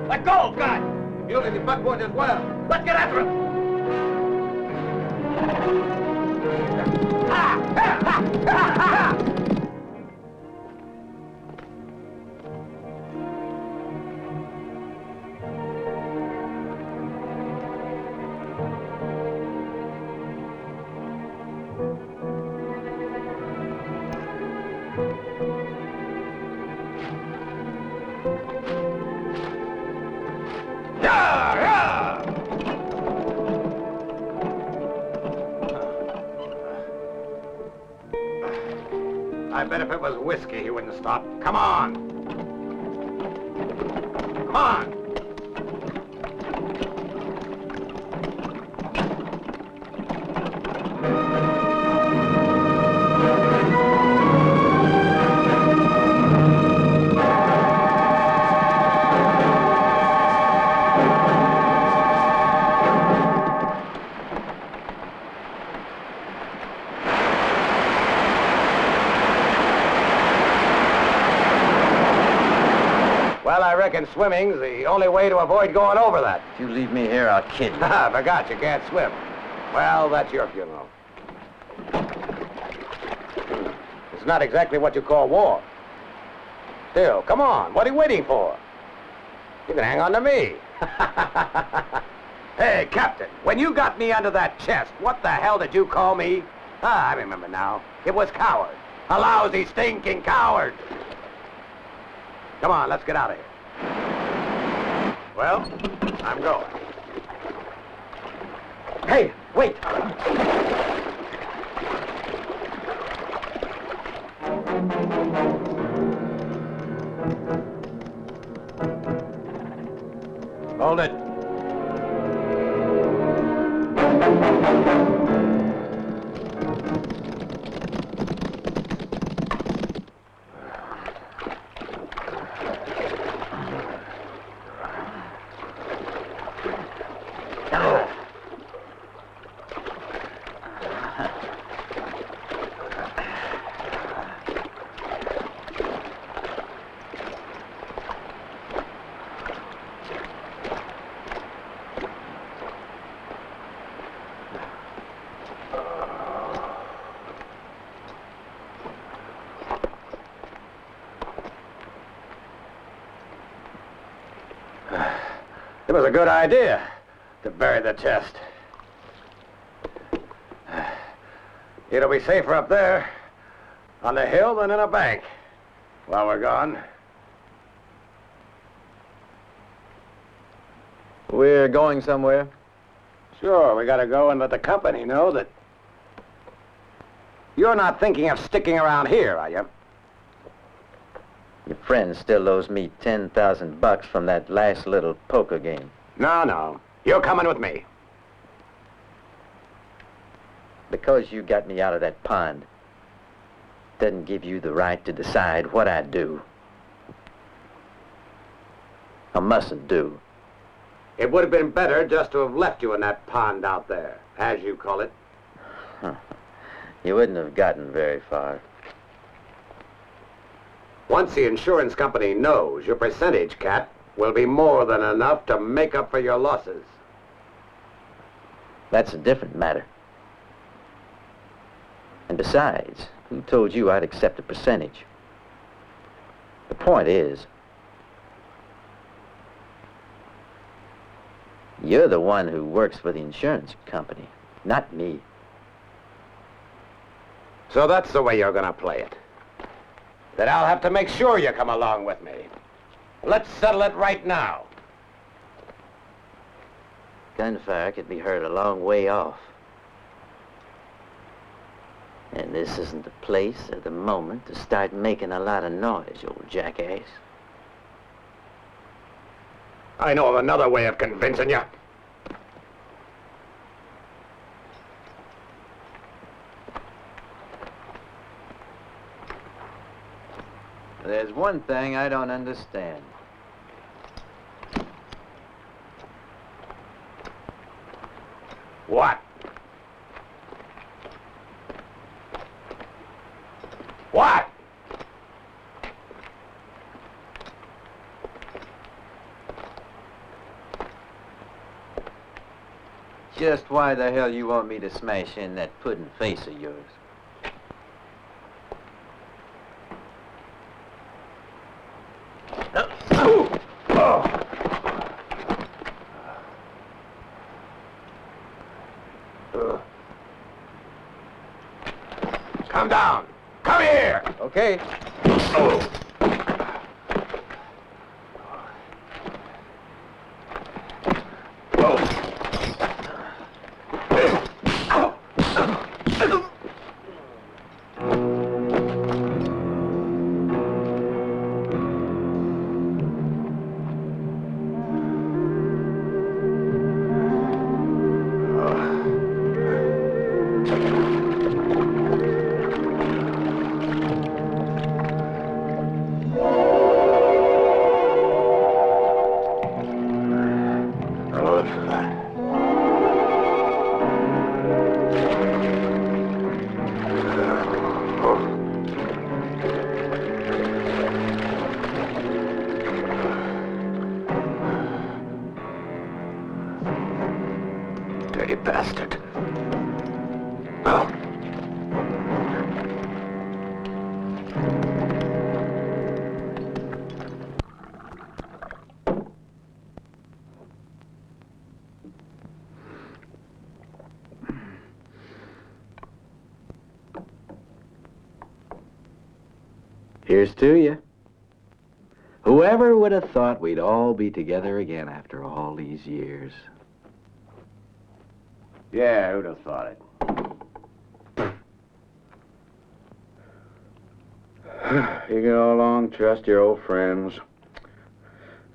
Let go, God! Mule in the buckboard as well. Let's get after him! I bet if it was whiskey, he wouldn't stop. Come on! Come on! Well, I reckon swimming's the only way to avoid going over that. If you leave me here, I'll kid you. I forgot you can't swim. Well, that's your funeral. It's not exactly what you call war. Still, come on. What are you waiting for? You can hang on to me. Hey, Captain, when you got me under that chest, what the hell did you call me? Ah, I remember now. It was coward. A lousy, stinking coward. Come on, let's get out of here. Well, I'm going. Hey, wait! Hold it. It was a good idea to bury the chest. It'll be safer up there on the hill than in a bank while we're gone. We're going somewhere? Sure, we gotta go and let the company know that you're not thinking of sticking around here, are you? Your friend still owes me $10,000 from that last little poker game. No. You're coming with me. Because you got me out of that pond doesn't give you the right to decide what I do. I mustn't do. It would have been better just to have left you in that pond out there, as you call it. You wouldn't have gotten very far. Once the insurance company knows, your percentage, Cat, will be more than enough to make up for your losses. That's a different matter. And besides, who told you I'd accept a percentage? The point is, you're the one who works for the insurance company, not me. So that's the way you're gonna play it. Then I'll have to make sure you come along with me. Let's settle it right now. Gunfire could be heard a long way off. And this isn't the place or the moment to start making a lot of noise, you old jackass. I know of another way of convincing you. There's one thing I don't understand. What? What? Just why the hell you want me to smash in that pudding face of yours? Come down. Come here. Okay. Dirty bastard. Oh. Here's to you. Whoever would have thought we'd all be together again after all these years? Yeah, who'd have thought it? You go along, trust your old friends.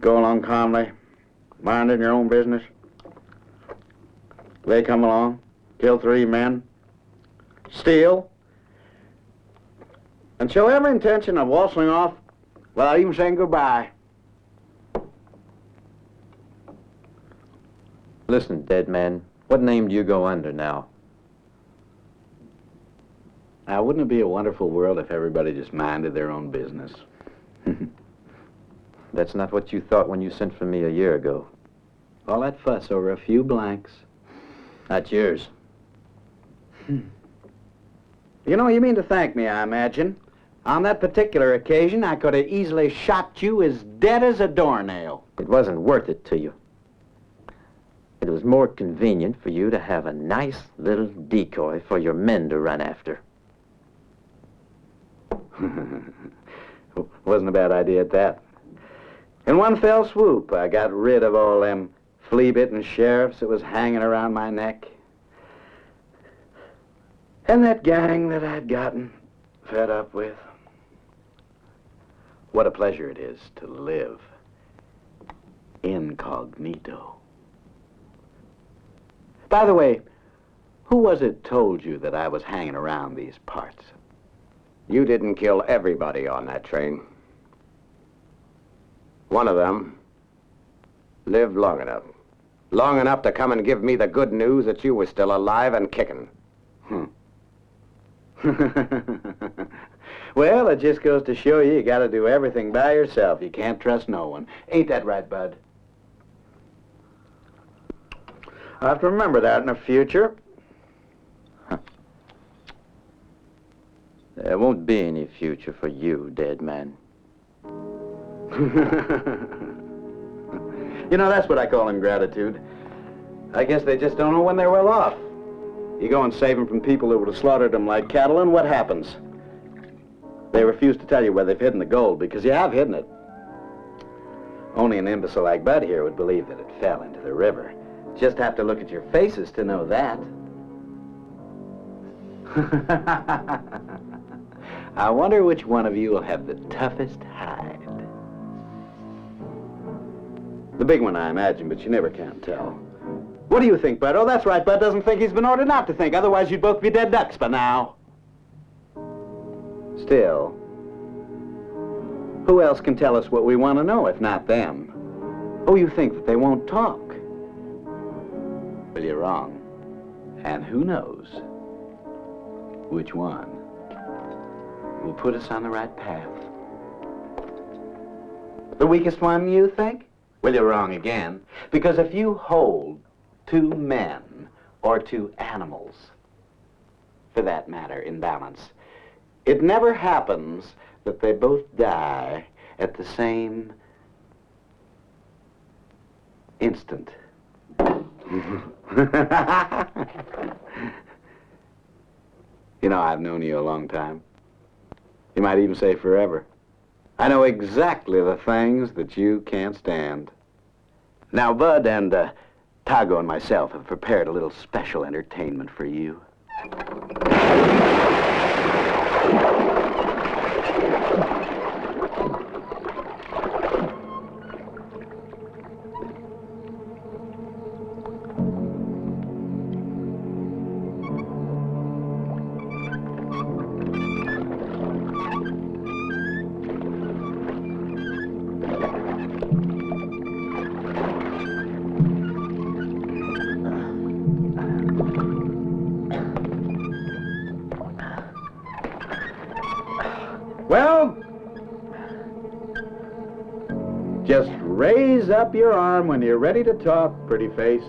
Go along calmly, minding your own business. They come along, kill 3 men, steal, and show every intention of waltzing off without even saying goodbye. Listen, dead man, what name do you go under now? Now, wouldn't it be a wonderful world if everybody just minded their own business? That's not what you thought when you sent for me a year ago. All that fuss over a few blanks. That's yours. You know, you mean to thank me, I imagine. On that particular occasion, I could have easily shot you as dead as a doornail. It wasn't worth it to you. It was more convenient for you to have a nice little decoy for your men to run after. Wasn't a bad idea at that. In one fell swoop, I got rid of all them flea-bitten sheriffs that was hanging around my neck. And that gang that I'd gotten fed up with. What a pleasure it is to live incognito. By the way, who was it told you that I was hanging around these parts? You didn't kill everybody on that train. One of them lived long enough. Long enough to come and give me the good news that you were still alive and kicking. Well, it just goes to show you gotta do everything by yourself. You can't trust no one. Ain't that right, Bud? I'll have to remember that in the future. There won't be any future for you, dead man. You know, that's what I call ingratitude. I guess they just don't know when they're well off. You go and save them from people who would have slaughtered them like cattle, and what happens? They refuse to tell you where they've hidden the gold, because you have hidden it. Only an imbecile like Bud here would believe that it fell into the river. Just have to look at your faces to know that. I wonder which one of you will have the toughest hide. The big one, I imagine, but you never can tell. What do you think, Bud? Oh, that's right, Bud doesn't think he's been ordered not to think. Otherwise, you'd both be dead ducks by now. Still, who else can tell us what we want to know if not them? Oh, you think that they won't talk? Well, you're wrong. And who knows which one will put us on the right path? The weakest one, you think? Well, you're wrong again. Because if you hold two men or two animals, for that matter, in balance, it never happens that they both die at the same instant. You know, I've known you a long time. You might even say forever. I know exactly the things that you can't stand. Now, Bud and Tago and myself have prepared a little special entertainment for you. Well, just raise up your arm when you're ready to talk, pretty face.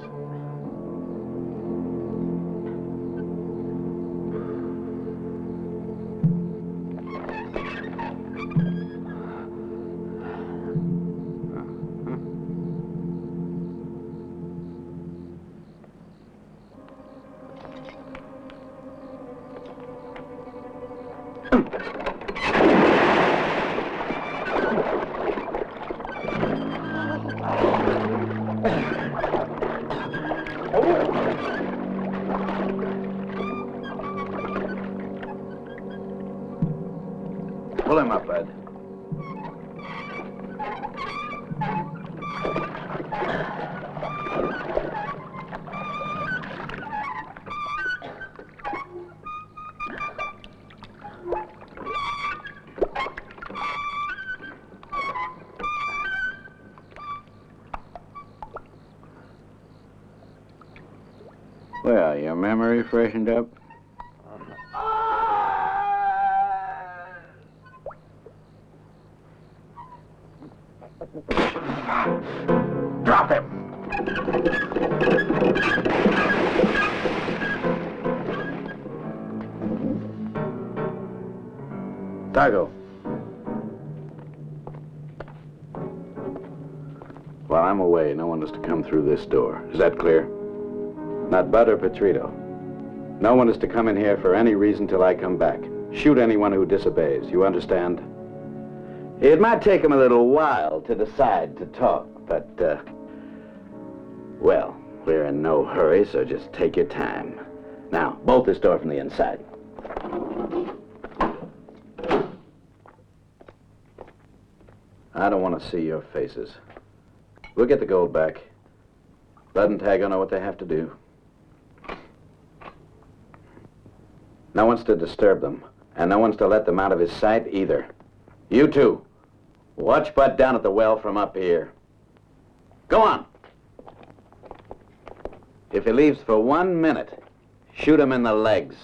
Pull him up, Bud. Well, your memory freshened up? Drop him! Tago. While I'm away, no one is to come through this door. Is that clear? Not Bud or Petrito. No one is to come in here for any reason till I come back. Shoot anyone who disobeys. You understand? It might take him a little while to decide to talk, but, well, we're in no hurry, so just take your time. Now, bolt this door from the inside. I don't want to see your faces. We'll get the gold back. Bud and Tago know what they have to do. No one's to disturb them, and no one's to let them out of his sight either. You two, watch Bud down at the well from up here. Go on. If he leaves for 1 minute, shoot him in the legs.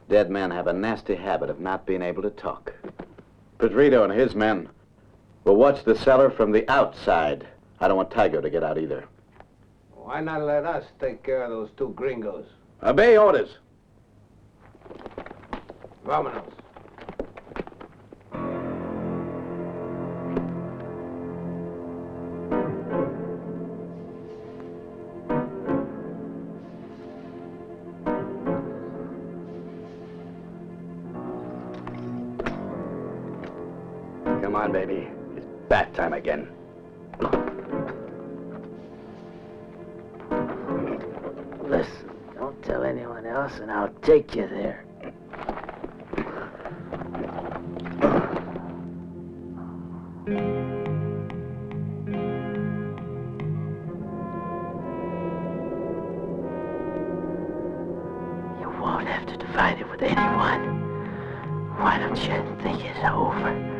Dead men have a nasty habit of not being able to talk. Pedrito and his men will watch the cellar from the outside. I don't want Tago to get out either. Why not let us take care of those two gringos? Obey orders. Vámonos. Come on, baby. It's bath time again. Listen, don't tell anyone else, and I'll take you there. You won't have to divide it with anyone. Why don't you think it's over?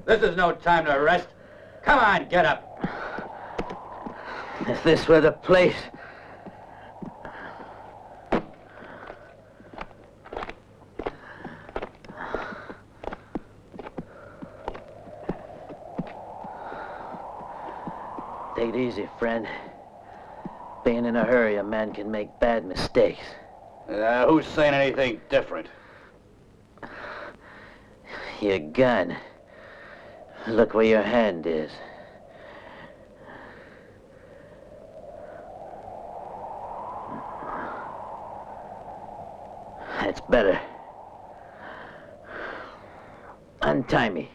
This is no time to rest. Come on, get up. If this were the place... Take it easy, friend. Being in a hurry, a man can make bad mistakes. Who's saying anything different? Your gun. Look where your hand is. That's better. Untie me.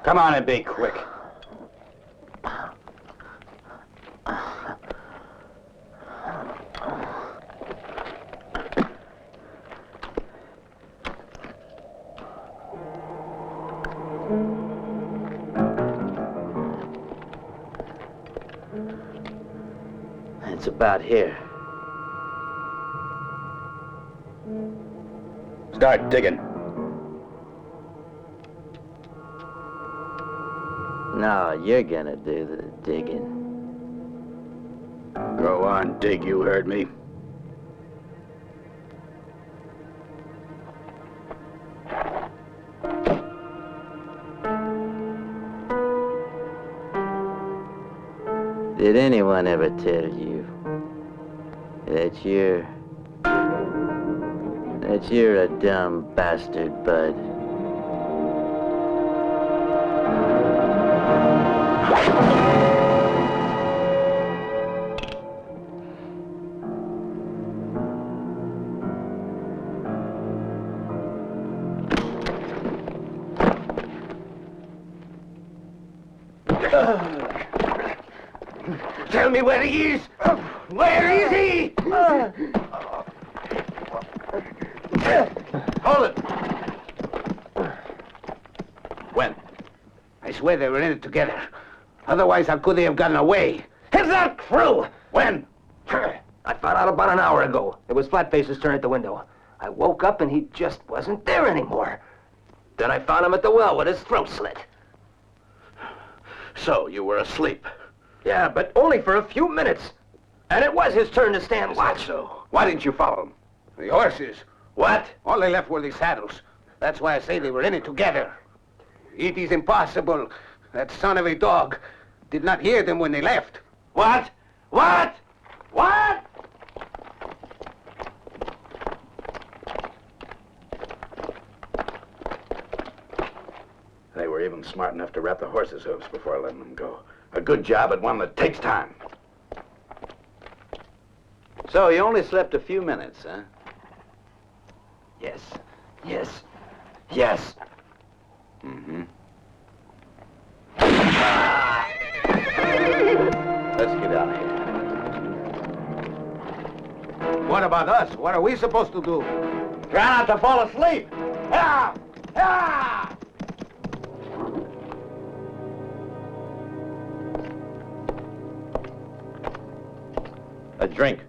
Come on and be quick. It's about here. Start digging. No, you're gonna do the digging. Go on, dig, you heard me. Did anyone ever tell you that you're a dumb bastard, bud? Tell me where he is! Where is he? Hold it! When? I swear they were in it together. Otherwise, how could they have gotten away? Is that true? When? I found out about an hour ago. It was Flatface's turn at the window. I woke up and he just wasn't there anymore. Then I found him at the well with his throat slit. So, you were asleep. Yeah, but only for a few minutes. And it was his turn to stand watch. So, why didn't you follow him? The horses. What? All they left were the saddles. That's why I say they were in it together. It is impossible. That son of a dog did not hear them when they left. What? What? What? They were even smart enough to wrap the horses' hooves before letting them go. A good job at one that takes time. So you only slept a few minutes, huh? Yes. Yes. Yes. Mm-hmm. Let's get out of here. What about us? What are we supposed to do? Try not to fall asleep. Ah! Ah! A drink.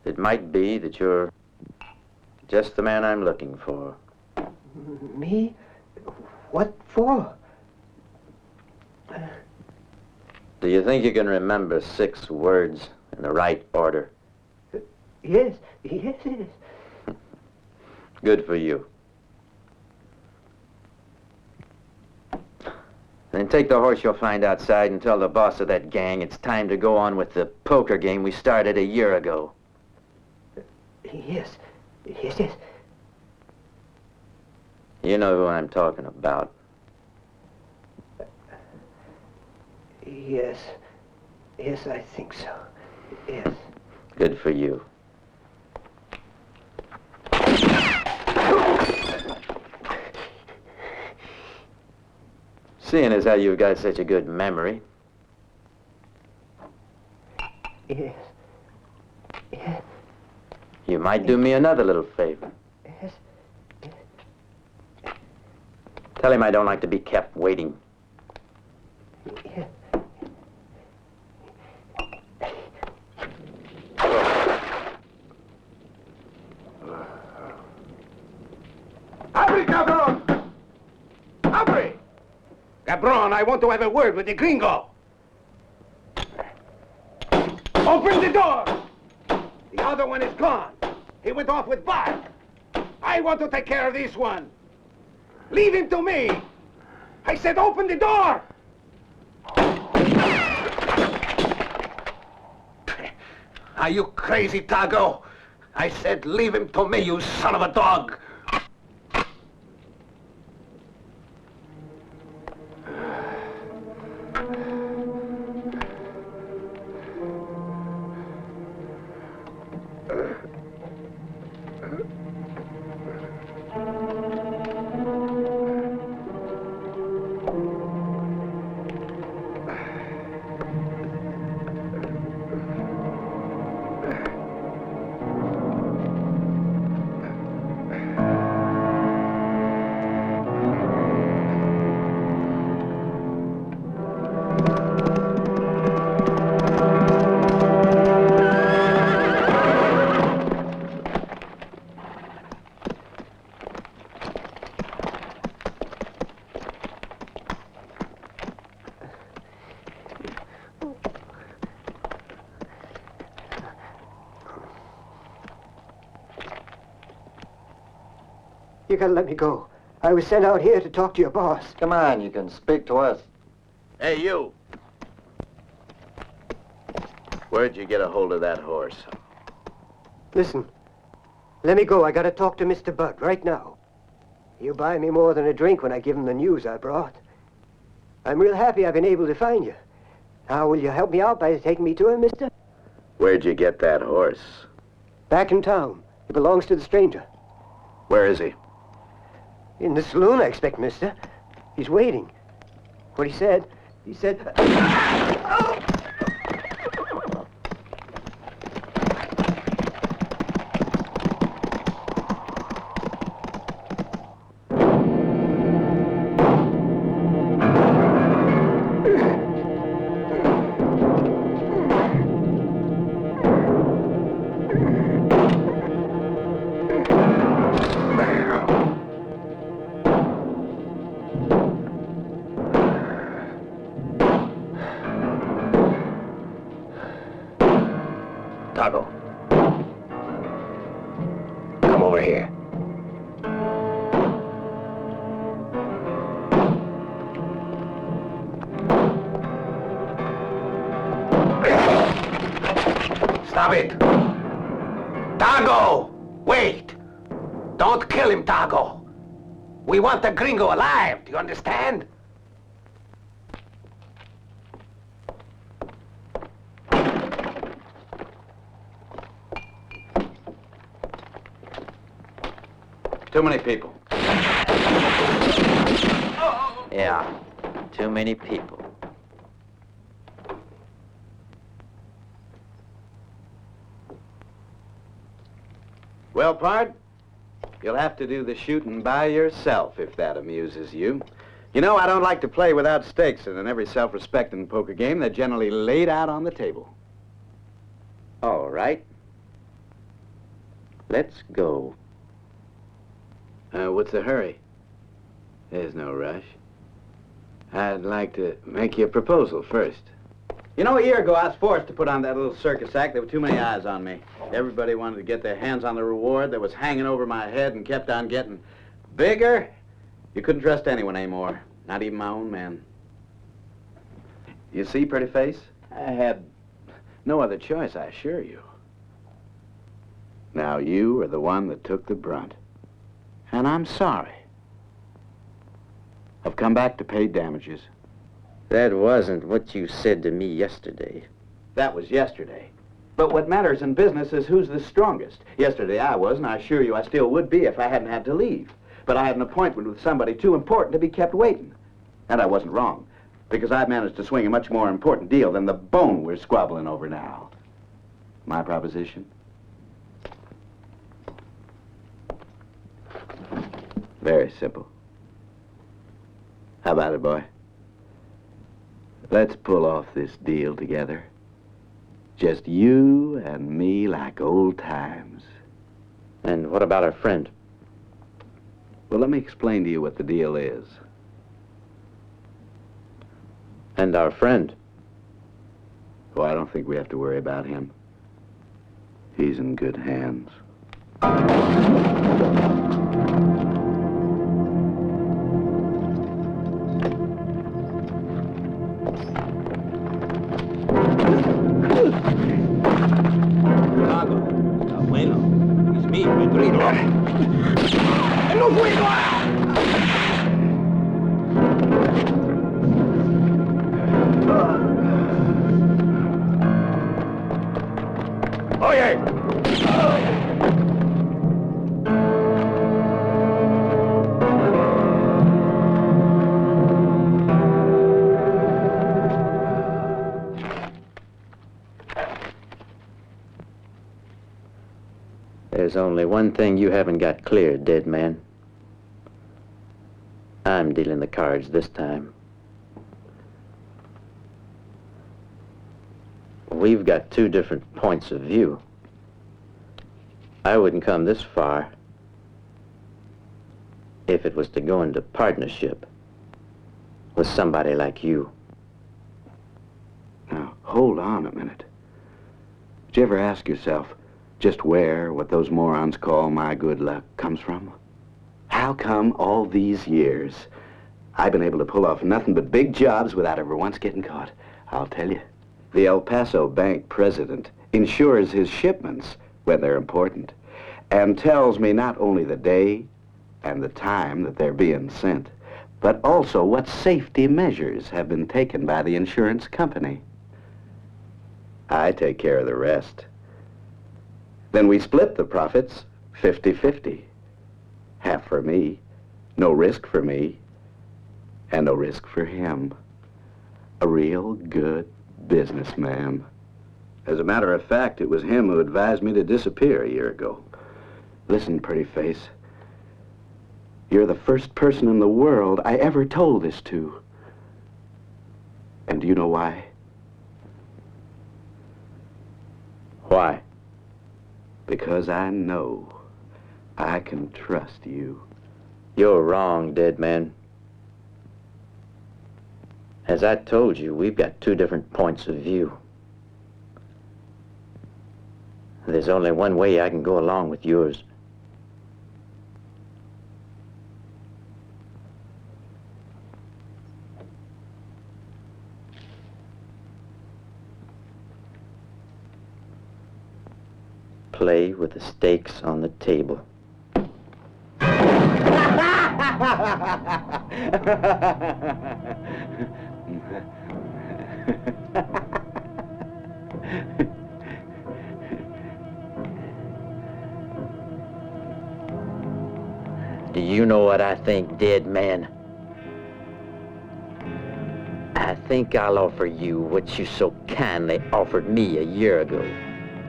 It might be that you're just the man I'm looking for. Me? What for? Do you think you can remember 6 words in the right order? Yes. Yes, yes. Good for you. Then take the horse you'll find outside and tell the boss of that gang it's time to go on with the poker game we started a year ago. Yes. Yes, yes. You know who I'm talking about. Yes. Yes, I think so. Yes. Good for you. Seeing as how you've got such a good memory. Yes. Yes. You might do me another little favor. Yes. Tell him I don't like to be kept waiting. Yes. Abre, cabron! Abre! Cabron, I want to have a word with the gringo. Open the door! The other one is gone. He went off with Bart. I want to take care of this one. Leave him to me. I said open the door! Are you crazy, Tago? I said leave him to me, you son of a dog. You gotta let me go. I was sent out here to talk to your boss. Come on, you can speak to us. Hey, you. Where'd you get a hold of that horse? Listen, let me go. I gotta talk to Mr. Budd right now. He'll buy me more than a drink when I give him the news I brought. I'm real happy I've been able to find you. Now, will you help me out by taking me to him, mister? Where'd you get that horse? Back in town. It belongs to the stranger. Where is he? In the saloon, I expect, mister. He's waiting. What he said, Tago. Come over here. Stop it! Tago! Wait! Don't kill him, Tago! We want the gringo alive, do you understand? Too many people. Yeah, too many people. Well, pard, you'll have to do the shooting by yourself if that amuses you. You know, I don't like to play without stakes, and in every self-respecting poker game, they're generally laid out on the table. All right. Let's go. What's the hurry? There's no rush. I'd like to make you a proposal first. You know, a year ago, I was forced to put on that little circus act. There were too many eyes on me. Everybody wanted to get their hands on the reward that was hanging over my head and kept on getting bigger. You couldn't trust anyone anymore, not even my own men. You see, pretty face, I had no other choice, I assure you. Now you are the one that took the brunt. And I'm sorry. I've come back to pay damages. That wasn't what you said to me yesterday. That was yesterday. But what matters in business is who's the strongest. Yesterday I was, and I assure you I still would be if I hadn't had to leave. But I had an appointment with somebody too important to be kept waiting. And I wasn't wrong, because I've managed to swing a much more important deal than the bone we're squabbling over now. My proposition? Very simple. How about it, boy? Let's pull off this deal together. Just you and me like old times. And what about our friend? Well, let me explain to you what the deal is. And our friend? Oh, I don't think we have to worry about him. He's in good hands. ¡No fuego! Oye! There's only one thing you haven't got clear, dead man. I'm dealing the cards this time. We've got two different points of view. I wouldn't come this far if it was to go into partnership with somebody like you. Now, hold on a minute. Did you ever ask yourself just where what those morons call my good luck comes from? How how come all these years I've been able to pull off nothing but big jobs without ever once getting caught? I'll tell you. The El Paso bank president insures his shipments when they're important and tells me not only the day and the time that they're being sent, but also what safety measures have been taken by the insurance company. I take care of the rest. Then we split the profits 50-50. Half for me, no risk for me, and no risk for him. A real good businessman. As a matter of fact, it was him who advised me to disappear a year ago. Listen, pretty face. You're the first person in the world I ever told this to. And do you know why? Why? Because I know I can trust you. You're wrong, dead man. As I told you, we've got two different points of view. There's only one way I can go along with yours. Play with the stakes on the table. Do you know what I think, dead man? I think I'll offer you what you so kindly offered me a year ago.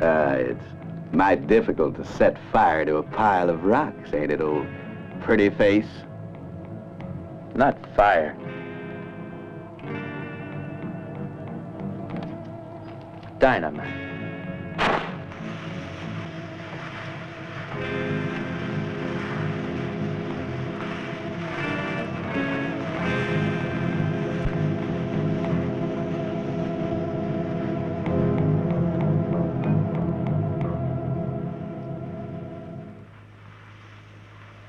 It's might difficult to set fire to a pile of rocks, ain't it, old pretty face? Not fire. Dynamite.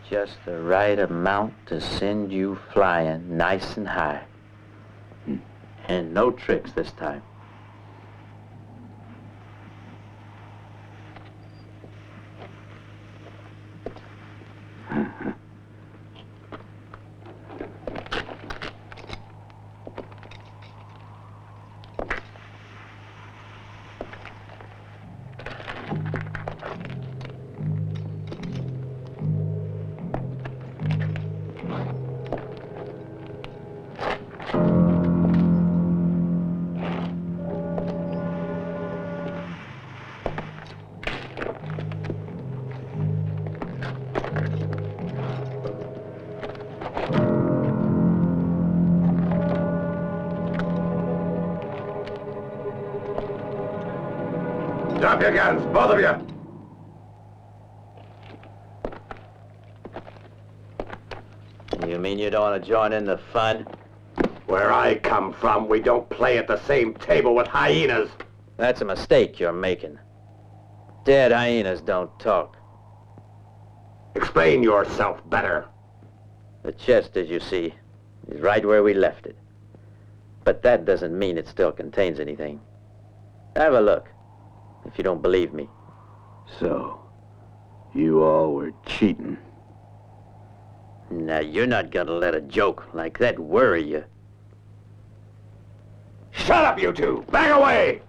Just the right amount to send you flying nice and high. And no tricks this time. Drop your guns, both of you! You mean you don't want to join in the fun? Where I come from, we don't play at the same table with hyenas. That's a mistake you're making. Dead hyenas don't talk. Explain yourself better. The chest, as you see, is right where we left it. But that doesn't mean it still contains anything. Have a look, if you don't believe me. So, you all were cheating. Now, you're not gonna let a joke like that worry you. Shut up, you two! Back away!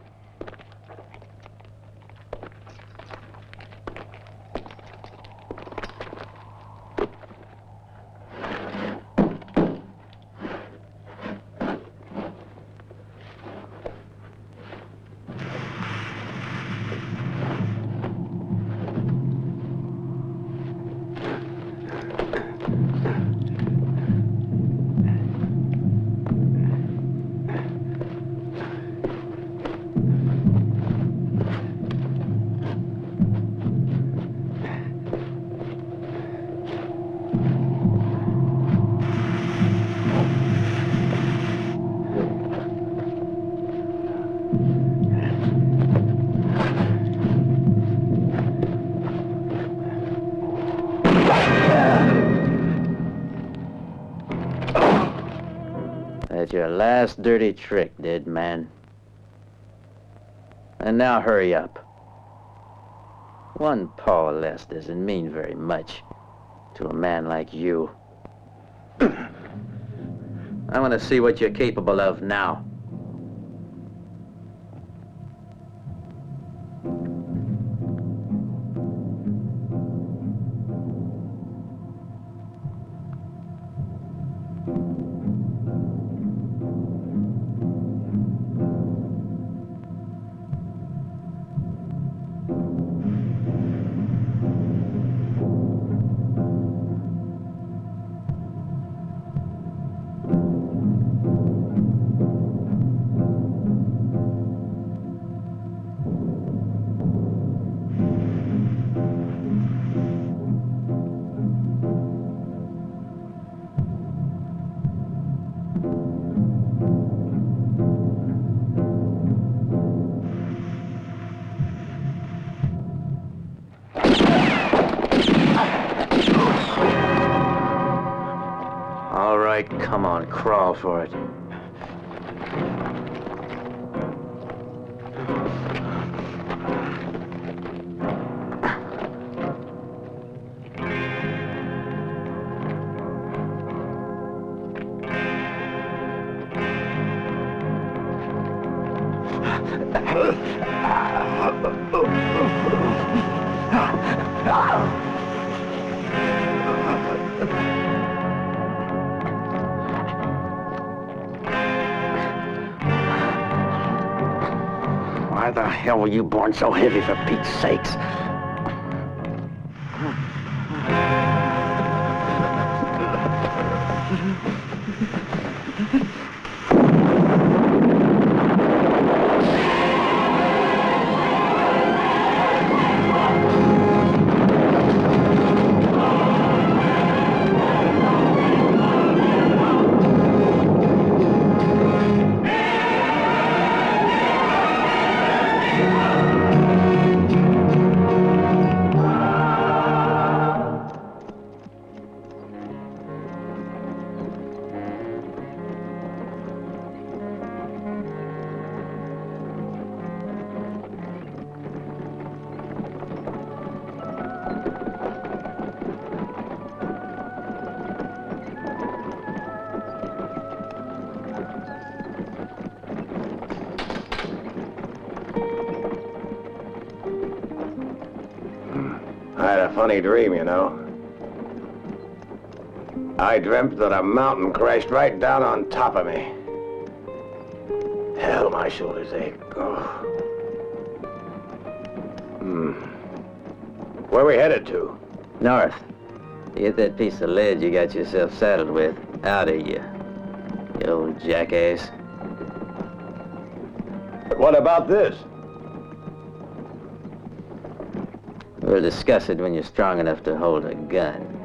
Got your last dirty trick, dead man. And now hurry up. One paw less doesn't mean very much to a man like you. I want to see what you're capable of now. Come on, crawl for it. Why the hell were you born so heavy, for Pete's sakes? I had a funny dream, you know. I dreamt that a mountain crashed right down on top of me. Hell, my shoulders ache. Oh. Where we headed to? North. Get that piece of lead you got yourself saddled with out of you, you old jackass. But what about this? We'll discuss it when you're strong enough to hold a gun.